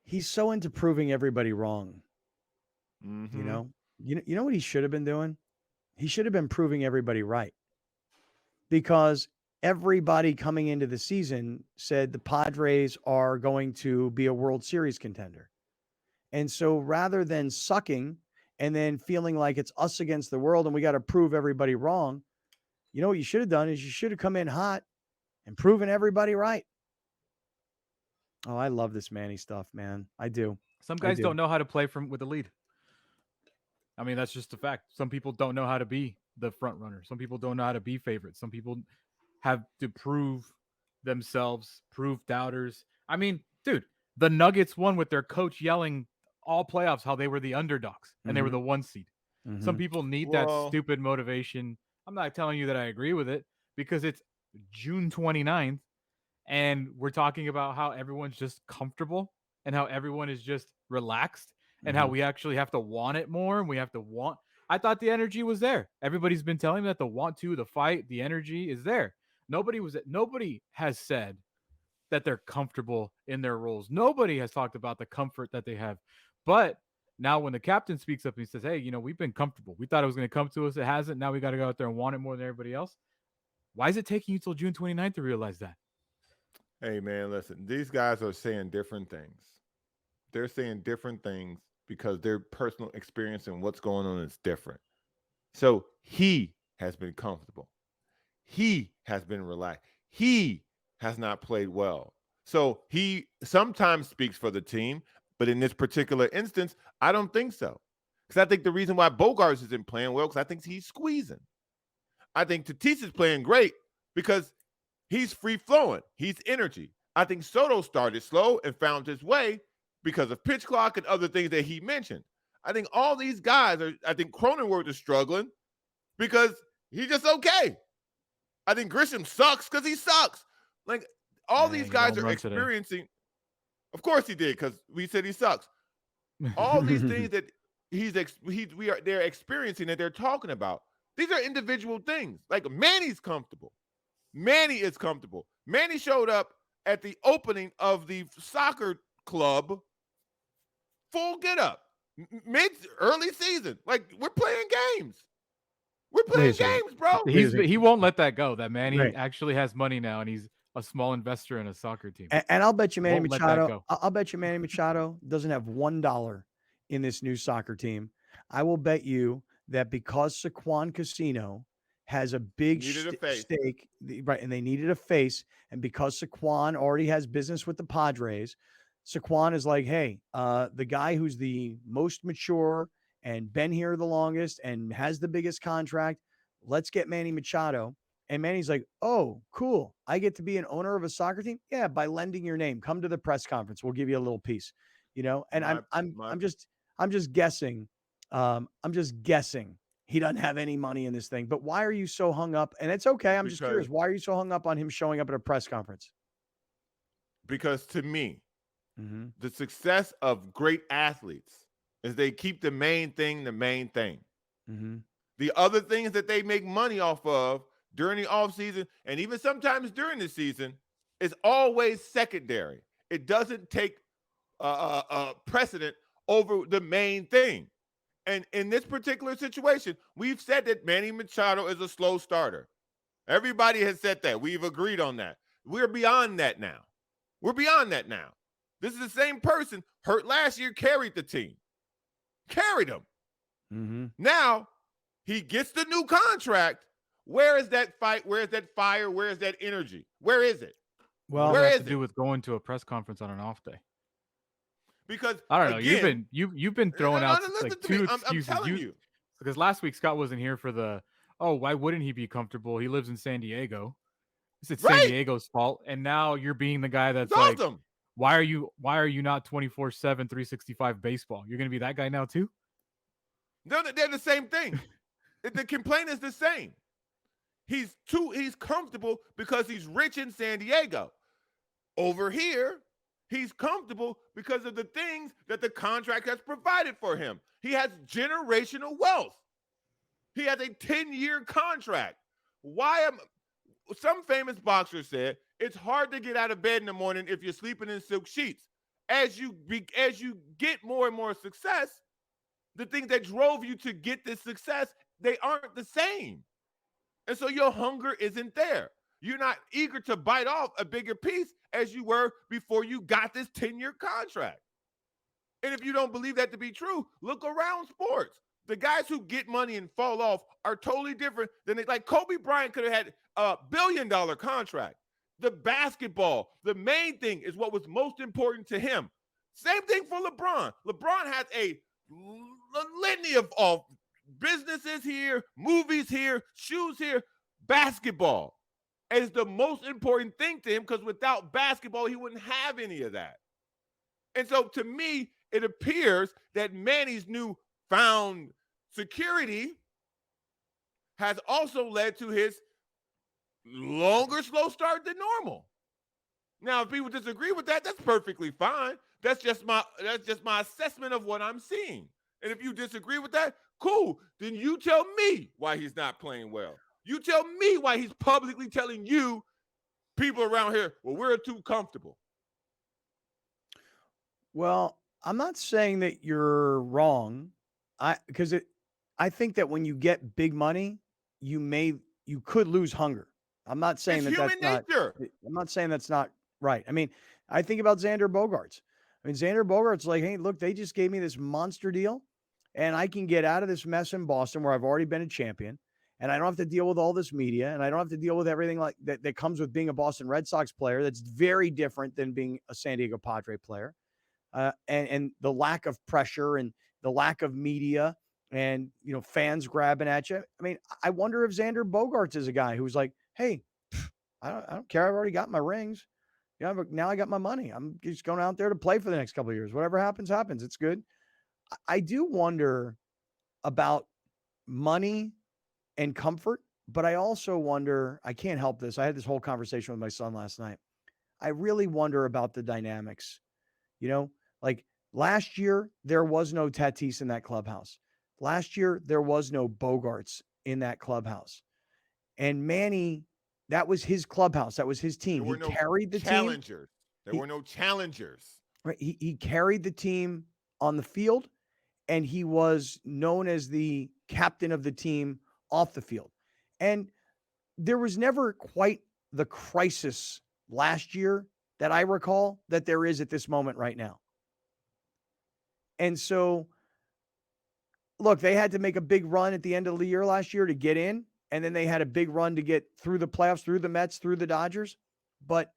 He's so into proving everybody wrong. Mm-hmm. You know what he should have been doing? He should have been proving everybody right. Because everybody coming into the season said the Padres are going to be a World Series contender. And so rather than sucking and then feeling like it's us against the world and we got to prove everybody wrong, you know what you should have done is you should have come in hot and proven everybody right. Oh, I love this Manny stuff, man. I do. Some guys don't know how to play with the lead. I mean, that's just a fact. Some people don't know how to be the front runner. Some people don't know how to be favorites. Some people have to prove themselves, prove doubters. I mean, dude, the Nuggets won with their coach yelling all playoffs how they were the underdogs and they were the 1 seed. Mm-hmm. Some people need that stupid motivation. I'm not telling you that I agree with it because it's June 29th and we're talking about how everyone's just comfortable and how everyone is just relaxed and how we actually have to want it more and we have to want. I thought the energy was there. Everybody's been telling me that the want to, the fight, the energy is there. Nobody has said that they're comfortable in their roles. Nobody has talked about the comfort that they have. But now when the captain speaks up and he says, hey, we've been comfortable. We thought it was going to come to us. It hasn't. Now we got to go out there and want it more than everybody else. Why is it taking you till June 29th to realize that? Hey, man, listen, these guys are saying different things. They're saying different things because their personal experience and what's going on is different. So he has been comfortable. He has been relaxed. He has not played well. So he sometimes speaks for the team, but in this particular instance, I don't think so. Because I think the reason why Bogarts isn't playing well, because I think he's squeezing. I think Tatis is playing great because He's free flowing. He's energy. I think Soto started slow and found his way because of pitch clock and other things that he mentioned. I think all these guys I think Cronenworth is struggling because he's just okay. I think Grisham sucks because he sucks. Like all these guys are experiencing. Today. Of course he did, because we said he sucks. All these things that they're experiencing that they're talking about. These are individual things. Like Manny's comfortable. Manny is comfortable. Manny showed up at the opening of the soccer club, full get up, early season. Like we're playing games. We're playing games, bro. He won't let that go. That Manny actually has money now, and he's a small investor in a soccer team. And I'll bet you Manny Machado. I'll bet you Manny Machado doesn't have $1 in this new soccer team. I will bet you that because Saquon Casino has a big stake, right, and they needed a face, and because Saquon already has business with the Padres, Saquon is like, hey, the guy who's the most mature and been here the longest and has the biggest contract, let's get Manny Machado. And Manny's like, oh, cool. I get to be an owner of a soccer team? Yeah, by lending your name. Come to the press conference. We'll give you a little piece. And I'm just guessing. I'm just guessing he doesn't have any money in this thing. But why are you so hung up? And it's okay. I'm just curious. Why are you so hung up on him showing up at a press conference? Because to me, the success of great athletes is they keep the main thing the main thing. The other things that they make money off of during the offseason and even sometimes during the season is always secondary. It doesn't take precedent over the main thing. And in this particular situation, we've said that Manny Machado is a slow starter. Everybody has said that. We've agreed on that. We're beyond that now. We're beyond that now. This is the same person hurt last year, carried the team. Carried him. Now he gets the new contract. Where is that fight? Where is that fire? Where is that energy? Where is it? Well, where it is has to it? do with going to a press conference on an off day. Because I don't know. Again, You've been throwing out like two excuses. I'm telling you. Because last week Scott wasn't here for the why wouldn't he be comfortable? He lives in San Diego. It's San Diego's fault. And now you're being the guy that's like, awesome. why are you not 24/7 365 baseball? You're gonna be that guy now too? They're the same thing. The complaint is the same. He's comfortable because he's rich in San Diego. Over here, he's comfortable because of the things that the contract has provided for him. He has generational wealth. He has a 10-year contract. Some famous boxer said, it's hard to get out of bed in the morning if you're sleeping in silk sheets. As you get more and more success, the things that drove you to get this success, they aren't the same. And so your hunger isn't there. You're not eager to bite off a bigger piece as you were before you got this 10-year contract. And if you don't believe that to be true, look around sports. The guys who get money and fall off are totally different than like Kobe Bryant could have had a $1 billion contract. The basketball, the main thing is what was most important to him. Same thing for LeBron. LeBron has a litany of businesses here, movies here, shoes here. Basketball is the most important thing to him because without basketball, he wouldn't have any of that. And so to me, it appears that Manny's newfound security has also led to his longer slow start than normal. Now, if people disagree with that, that's perfectly fine. That's just my assessment of what I'm seeing. And if you disagree with that, cool. Then you tell me why he's not playing well. You tell me why he's publicly telling you, people around here, well, we're too comfortable. Well, I'm not saying that you're wrong. I think that when you get big money, you could lose hunger. I'm not saying it's human nature. I'm not saying that's not right. I mean, I think about Xander Bogaerts. I mean, Xander Bogaerts like, hey, look, they just gave me this monster deal, and I can get out of this mess in Boston where I've already been a champion, and I don't have to deal with all this media, and I don't have to deal with everything like that comes with being a Boston Red Sox player. That's very different than being a San Diego Padre player, and the lack of pressure and the lack of media and fans grabbing at you. I mean, I wonder if Xander Bogaerts is a guy who's like, hey, I don't care. I've already got my rings. But now I got my money. I'm just going out there to play for the next couple of years. Whatever happens, happens. It's good. I do wonder about money and comfort, but I also wonder, I can't help this. I had this whole conversation with my son last night. I really wonder about the dynamics. Like last year, there was no Tatis in that clubhouse. Last year, there was no Bogarts in that clubhouse. And Manny, that was his clubhouse. That was his team. He carried the challengers. team. There were no challengers. Right. He carried the team on the field, and he was known as the captain of the team off the field. And there was never quite the crisis last year that I recall that there is at this moment right now. And so, look, they had to make a big run at the end of the year last year to get in. And then they had a big run to get through the playoffs, through the Mets, through the Dodgers. But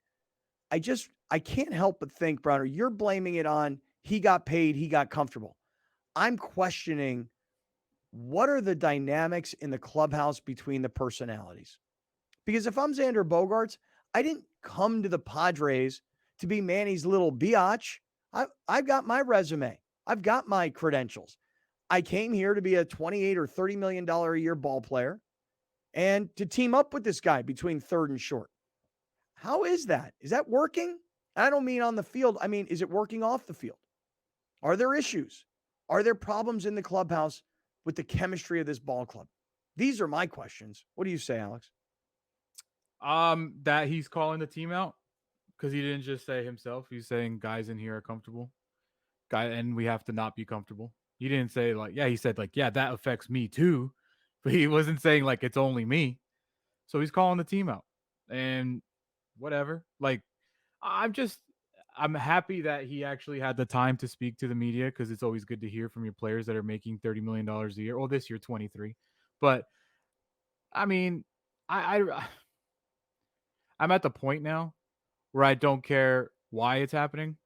I can't help but think, Browner, you're blaming it on he got paid, he got comfortable. I'm questioning what are the dynamics in the clubhouse between the personalities? Because if I'm Xander Bogaerts, I didn't come to the Padres to be Manny's little biatch. I've got my resume. I've got my credentials. I came here to be a $28 or $30 million a year ball player and to team up with this guy between third and short. How is that? Is that working? I don't mean on the field. I mean, is it working off the field? Are there issues? Are there problems in the clubhouse with the chemistry of this ball club? These are my questions. What do you say, Alex? That he's calling the team out because he didn't just say himself. He's saying guys in here are comfortable. And we have to not be comfortable. He didn't say he said that affects me too. But he wasn't saying it's only me. So he's calling the team out. And whatever. I'm happy that he actually had the time to speak to the media because it's always good to hear from your players that are making $30 million a year. Well, this year, 23. But I mean, I'm at the point now where I don't care why it's happening.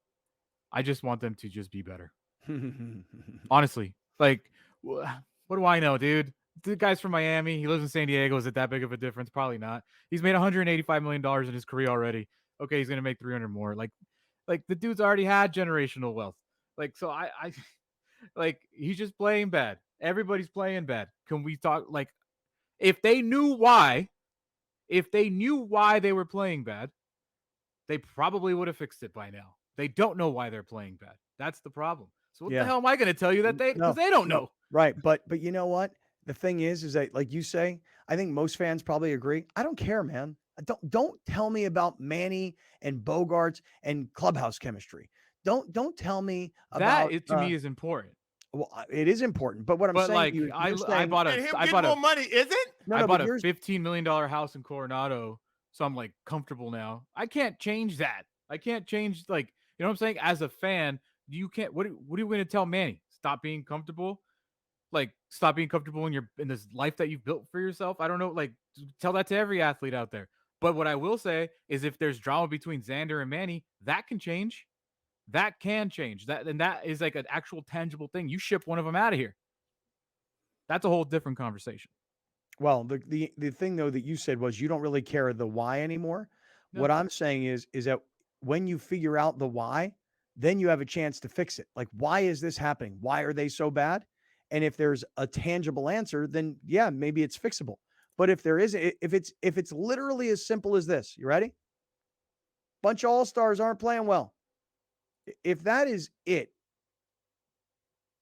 I just want them to just be better. Honestly, what do I know, dude? The guy's from Miami. He lives in San Diego. Is it that big of a difference? Probably not. He's made $185 million in his career already. Okay, he's gonna make 300 more. The dude's already had generational wealth. So I he's just playing bad. Everybody's playing bad. Can we talk if they knew why they were playing bad, they probably would have fixed it by now. They don't know why they're playing bad. That's the problem. So what the hell am I going to tell you that because they don't know. Right. But you know what? The thing is that like you say, I think most fans probably agree. I don't care, man. Don't tell me about Manny and Bogarts and clubhouse chemistry. Don't tell me about that. To me is important. Well, it is important. But what I'm saying, I bought more money, is it? I bought a $15 million house in Coronado, so I'm comfortable now. I can't change that. I can't change you know what I'm saying? As a fan, you can't. What are you going to tell Manny? Stop being comfortable. Stop being comfortable in this life that you've built for yourself. I don't know. Tell that to every athlete out there. But what I will say is, if there's drama between Xander and Manny, that can change. That can change. And that is an actual tangible thing. You ship one of them out of here. That's a whole different conversation. Well, the thing though that you said was you don't really care the why anymore. No. What I'm saying is that when you figure out the why, then you have a chance to fix it. Why is this happening? Why are they so bad? And if there's a tangible answer, then yeah, maybe it's fixable. But if there isn't, if it's literally as simple as this, you ready? Bunch of all-stars aren't playing well. If that is it,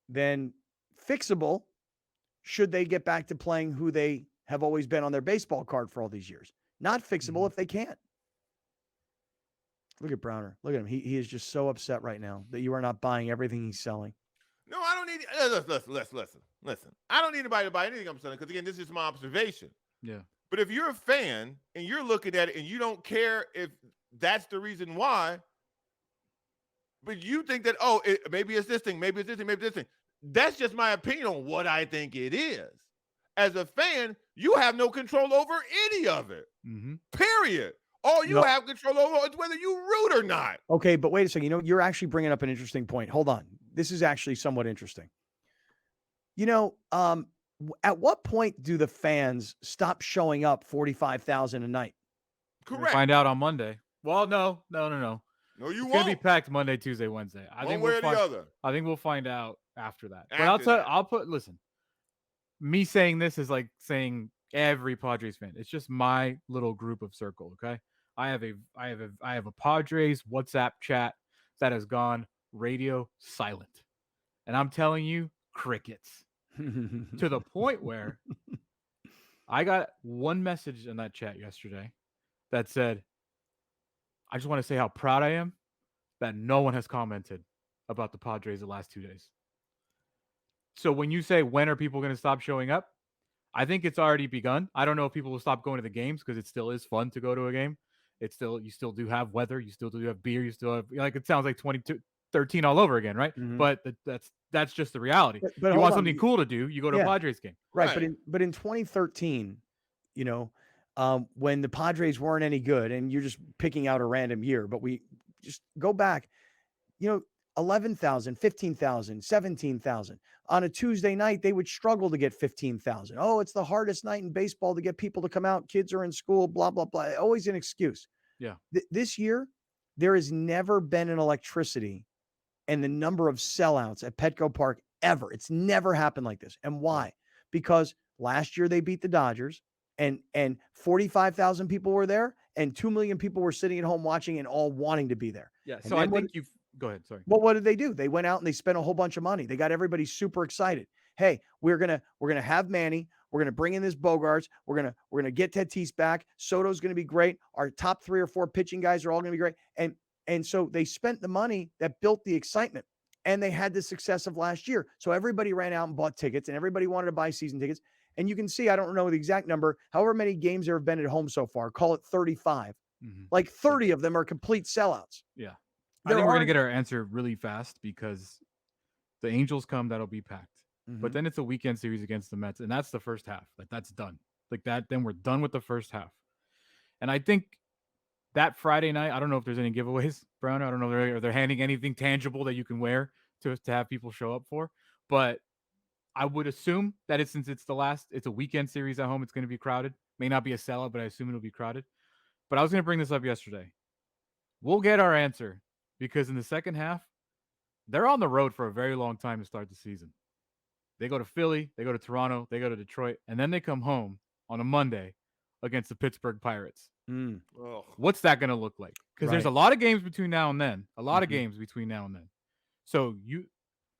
then fixable should they get back to playing who they have always been on their baseball card for all these years. Not fixable if they can't. Look at Browner. Look at him. He is just so upset right now that you are not buying everything he's selling. No, I don't need. Listen. I don't need anybody to buy anything I'm selling because, again, this is my observation. Yeah. But if you're a fan and you're looking at it and you don't care if that's the reason why, but you think that, maybe it's this thing, maybe it's this thing, maybe this thing. That's just my opinion on what I think it is. As a fan, you have no control over any of it. Mm-hmm. Period. All you have control over is whether you root or not. Okay, but wait a second. You're actually bringing up an interesting point. Hold on. This is actually somewhat interesting. At what point do the fans stop showing up 45,000 a night? We'll Correct. find out on Monday. Well, no. No, It's you gonna be won't. packed Monday, Tuesday, Wednesday. One way or the other. I think we'll find out after that. But After that. I'll put. Listen, me saying this is like saying every Padres fan. It's just my little group of circle. Okay, I have a Padres WhatsApp chat that has gone radio silent, and I'm telling you, crickets. To the point where I got one message in that chat yesterday that said, I just want to say how proud I am that no one has commented about the Padres the last 2 days. So when you say, when are people going to stop showing up? I think it's already begun. I don't know if people will stop going to the games because it still is fun to go to a game. You still do have weather. You still do have beer. You still have, like, it sounds like 2013 all over again, right? Mhm. But that's just the reality. But you hold want on. something cool to do, you go to a Yeah. Padres game. Right. But in 2013, when the Padres weren't any good, and you're just picking out a random year, but we just go back, 11,000, 15,000, 17,000. On a Tuesday night, they would struggle to get 15,000. Oh, it's the hardest night in baseball to get people to come out. Kids are in school, blah, blah, blah. Always an excuse. Yeah. This year, there has never been an electricity and the number of sellouts at Petco Park ever. It's never happened like this. And why? Because last year they beat the Dodgers and 45,000 people were there and 2 million people were sitting at home watching and all wanting to be there. Yeah. And So I then think you've go ahead. Sorry. Well, what did they do? They went out and they spent a whole bunch of money. They got everybody super excited. Hey, we're gonna have Manny. We're gonna bring in this Bogarts. We're gonna get Tatis back. Soto's gonna be great. Our top 3 or 4 pitching guys are all gonna be great. And so they spent the money that built the excitement, and they had the success of last year. So everybody ran out and bought tickets, and everybody wanted to buy season tickets. And you can see, I don't know the exact number, however many games there have been at home so far, call it 35. Like 30 of them are complete sellouts. Yeah. I think we're going to get our answer really fast because the Angels come, that'll be packed. But Mhm. then it's a weekend series against the Mets, and that's the first half. Like, that's done. Like that, then we're done with the first half. And I think that Friday night, I don't know if there's any giveaways, Brown. I don't know if they're handing anything tangible that you can wear to have people show up for. But I would assume that since it's a weekend series at home, it's going to be crowded. May not be a sellout, but I assume it'll be crowded. But I was going to bring this up yesterday. We'll get our answer because in the second half, they're on the road for a very long time to start the season. They go to Philly, they go to Toronto, they go to Detroit, and then they come home on a Monday against the Pittsburgh Pirates. Ugh. What's that going to look like? Because there's a lot of games between now and then. So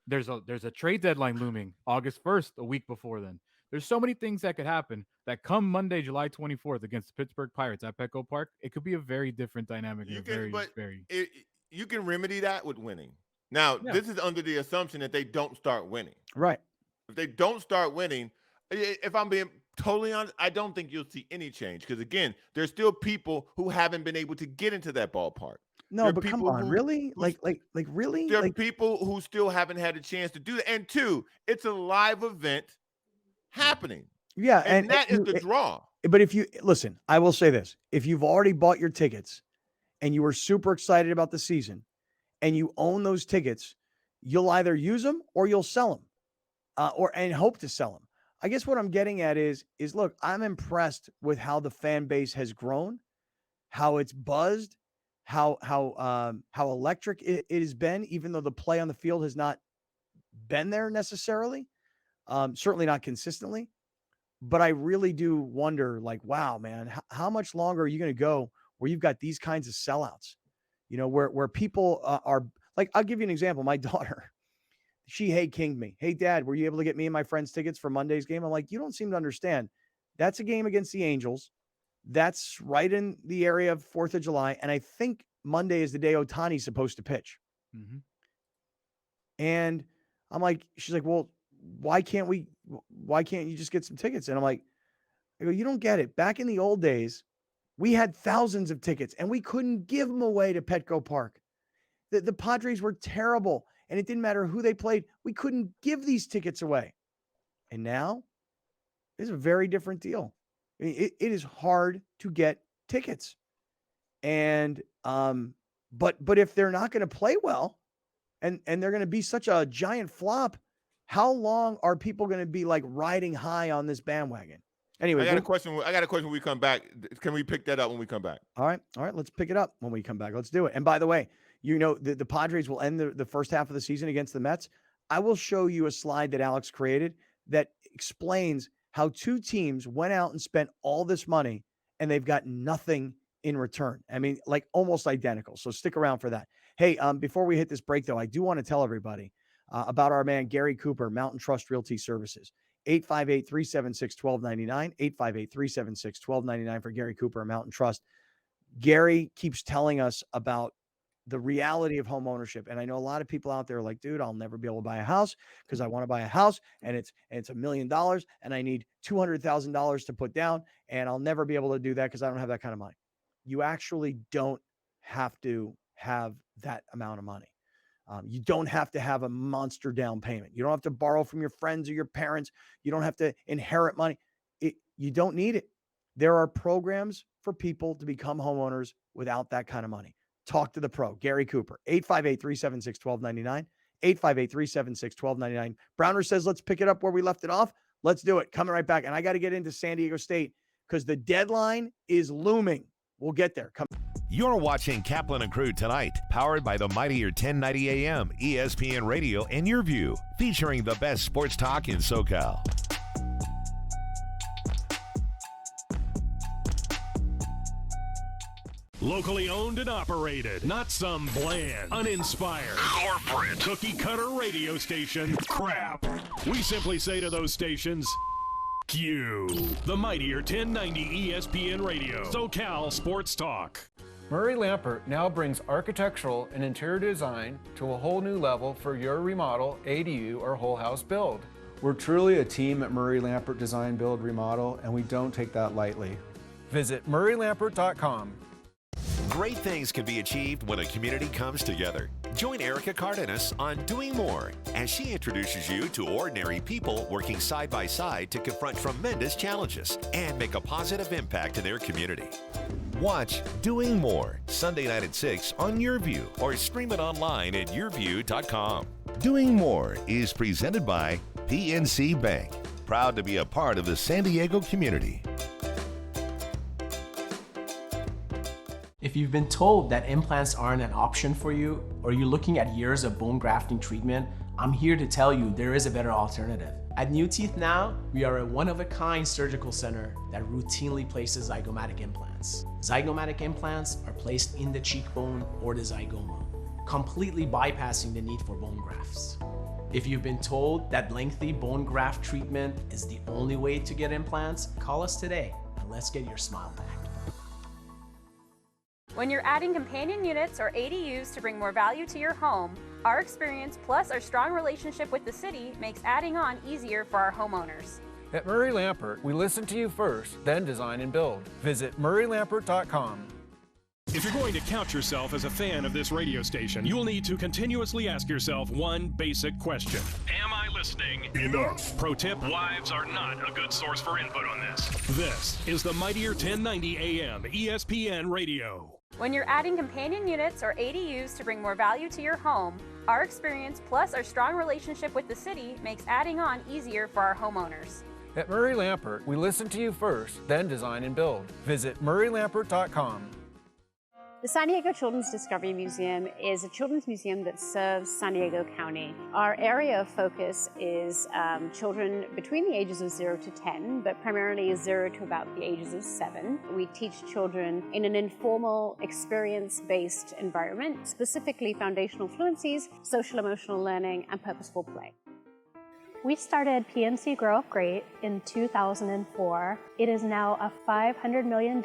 there's a trade deadline looming August 1st, a week before then. There's so many things that could happen that come Monday, July 24th against the Pittsburgh Pirates at Petco Park, it could be a very different dynamic. You can remedy that with winning. Now, this is under the assumption that they don't start winning. Right. If they don't start winning, if I'm being totally honest, I don't think you'll see any change because, again, there's still people who haven't been able to get into that ballpark. No, but come on, really? Really? There are people who still haven't had a chance to do that. And 2, it's a live event happening. Yeah, and that is the draw. But if you listen, I will say this: if you've already bought your tickets and you were super excited about the season, and you own those tickets, you'll either use them or you'll sell them, and hope to sell them. I guess what I'm getting at is look, I'm impressed with how the fan base has grown, how it's buzzed, how electric it has been, even though the play on the field has not been there necessarily, certainly not consistently. But I really do wonder, like, wow, man, how much longer are you going to go where you've got these kinds of sellouts? Where people are like, I'll give you an example. My daughter, she kinged me. Hey, Dad, were you able to get me and my friends tickets for Monday's game? I'm like, you don't seem to understand. That's a game against the Angels. That's right in the area of 4th of July. And I think Monday is the day Ohtani's supposed to pitch. Mm-hmm. And I'm like, she's like, well, why can't you just get some tickets? And I go, you don't get it. Back in the old days, we had thousands of tickets and we couldn't give them away to Petco Park. The Padres were terrible and it didn't matter who they played. We couldn't give these tickets away. And now it's a very different deal. I mean, it is hard to get tickets. And, but if they're not going to play well and they're going to be such a giant flop, how long are people going to be like riding high on this bandwagon? Anyway, I got a question. I got a question when we come back. Can we pick that up when we come back? All right. Let's pick it up when we come back. Let's do it. And by the way, the Padres will end the first half of the season against the Mets. I will show you a slide that Alex created that explains how two teams went out and spent all this money and they've got nothing in return. I mean, like almost identical. So stick around for that. Hey, before we hit this break, though, I do want to tell everybody about our man, Gary Cooper, Mountain Trust Realty Services. 858-376-1299, 858-376-1299 for Gary Cooper, Mountain Trust. Gary keeps telling us about the reality of home ownership. And I know a lot of people out there are like, dude, I'll never be able to buy a house because I want to buy a house and it's $1 million and I need $200,000 to put down and I'll never be able to do that because I don't have that kind of money. You actually don't have to have that amount of money. You don't have to have a monster down payment. You don't have to borrow from your friends or your parents. You don't have to inherit money. You don't need it. There are programs for people to become homeowners without that kind of money. Talk to the pro, Gary Cooper, 858-376-1299, 858-376-1299. Browner says, let's pick it up where we left it off. Let's do it. Coming right back. And I got to get into San Diego State because the deadline is looming. We'll get there. You're watching Kaplan and Crew Tonight, powered by the mightier 1090 AM, ESPN Radio, and YurView, featuring the best sports talk in SoCal. Locally owned and operated, not some bland, uninspired, corporate, cookie-cutter radio station crap. We simply say to those stations, Q. The mightier 1090 ESPN Radio, SoCal Sports Talk. Murray Lampert now brings architectural and interior design to a whole new level for your remodel, ADU, or whole house build. We're truly a team at Murray Lampert Design, Build, Remodel, and we don't take that lightly. Visit murraylampert.com. Great things can be achieved when a community comes together. Join Erica Cardenas on Doing More as she introduces you to ordinary people working side by side to confront tremendous challenges and make a positive impact in their community. Watch Doing More Sunday night at 6 on YurView or stream it online at YurView.com. Doing More is presented by PNC Bank, proud to be a part of the San Diego community. If you've been told that implants aren't an option for you, or you're looking at years of bone grafting treatment, I'm here to tell you there is a better alternative. At New Teeth Now, we are a one-of-a-kind surgical center that routinely places zygomatic implants. Zygomatic implants are placed in the cheekbone or the zygoma, completely bypassing the need for bone grafts. If you've been told that lengthy bone graft treatment is the only way to get implants, call us today and let's get your smile back. When you're adding companion units or ADUs to bring more value to your home, our experience plus our strong relationship with the city makes adding on easier for our homeowners. At Murray Lampert, we listen to you first, then design and build. Visit murraylampert.com. If you're going to count yourself as a fan of this radio station, you'll need to continuously ask yourself one basic question. Am I listening enough? Pro tip, wives are not a good source for input on this. This is the mightier 1090 AM ESPN Radio. When you're adding companion units or ADUs to bring more value to your home, our experience plus our strong relationship with the city makes adding on easier for our homeowners. At Murray Lampert, we listen to you first, then design and build. Visit murraylampert.com. The San Diego Children's Discovery Museum is a children's museum that serves San Diego County. Our area of focus is children between the ages of 0 to 10, but primarily 0 to about the ages of 7. We teach children in an informal, experience-based environment, specifically foundational fluencies, social emotional learning, and purposeful play. We started PNC Grow Up Great in 2004. It is now a $500 million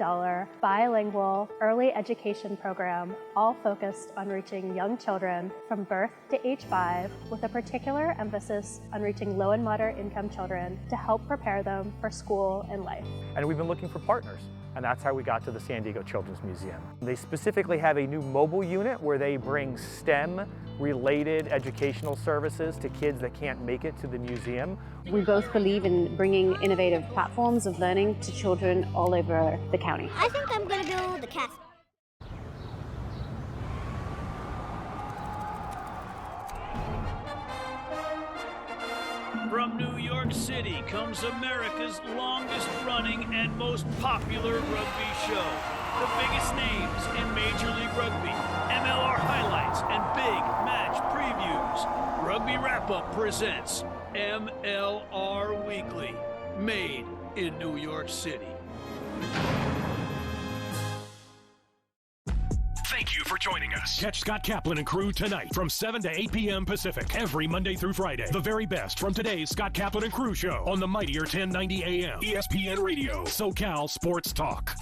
bilingual early education program, all focused on reaching young children from birth to age 5, with a particular emphasis on reaching low and moderate income children to help prepare them for school and life. And we've been looking for partners, and that's how we got to the San Diego Children's Museum. They specifically have a new mobile unit where they bring STEM-related educational services to kids that can't make it to the museum. We both believe in bringing innovative platforms of learning to children all over the county. I think I'm gonna build the castle. From New York City comes America's longest-running and most popular rugby show. The biggest names in Major League Rugby, MLR highlights, and big match previews. Rugby Wrap-Up presents MLR Weekly, made in New York City. Thank you for joining us. Catch Scott Kaplan and Crew tonight from 7 to 8 p.m. Pacific every Monday through Friday. The very best from today's Scott Kaplan and Crew show on the mightier 1090 AM ESPN Radio, SoCal Sports Talk.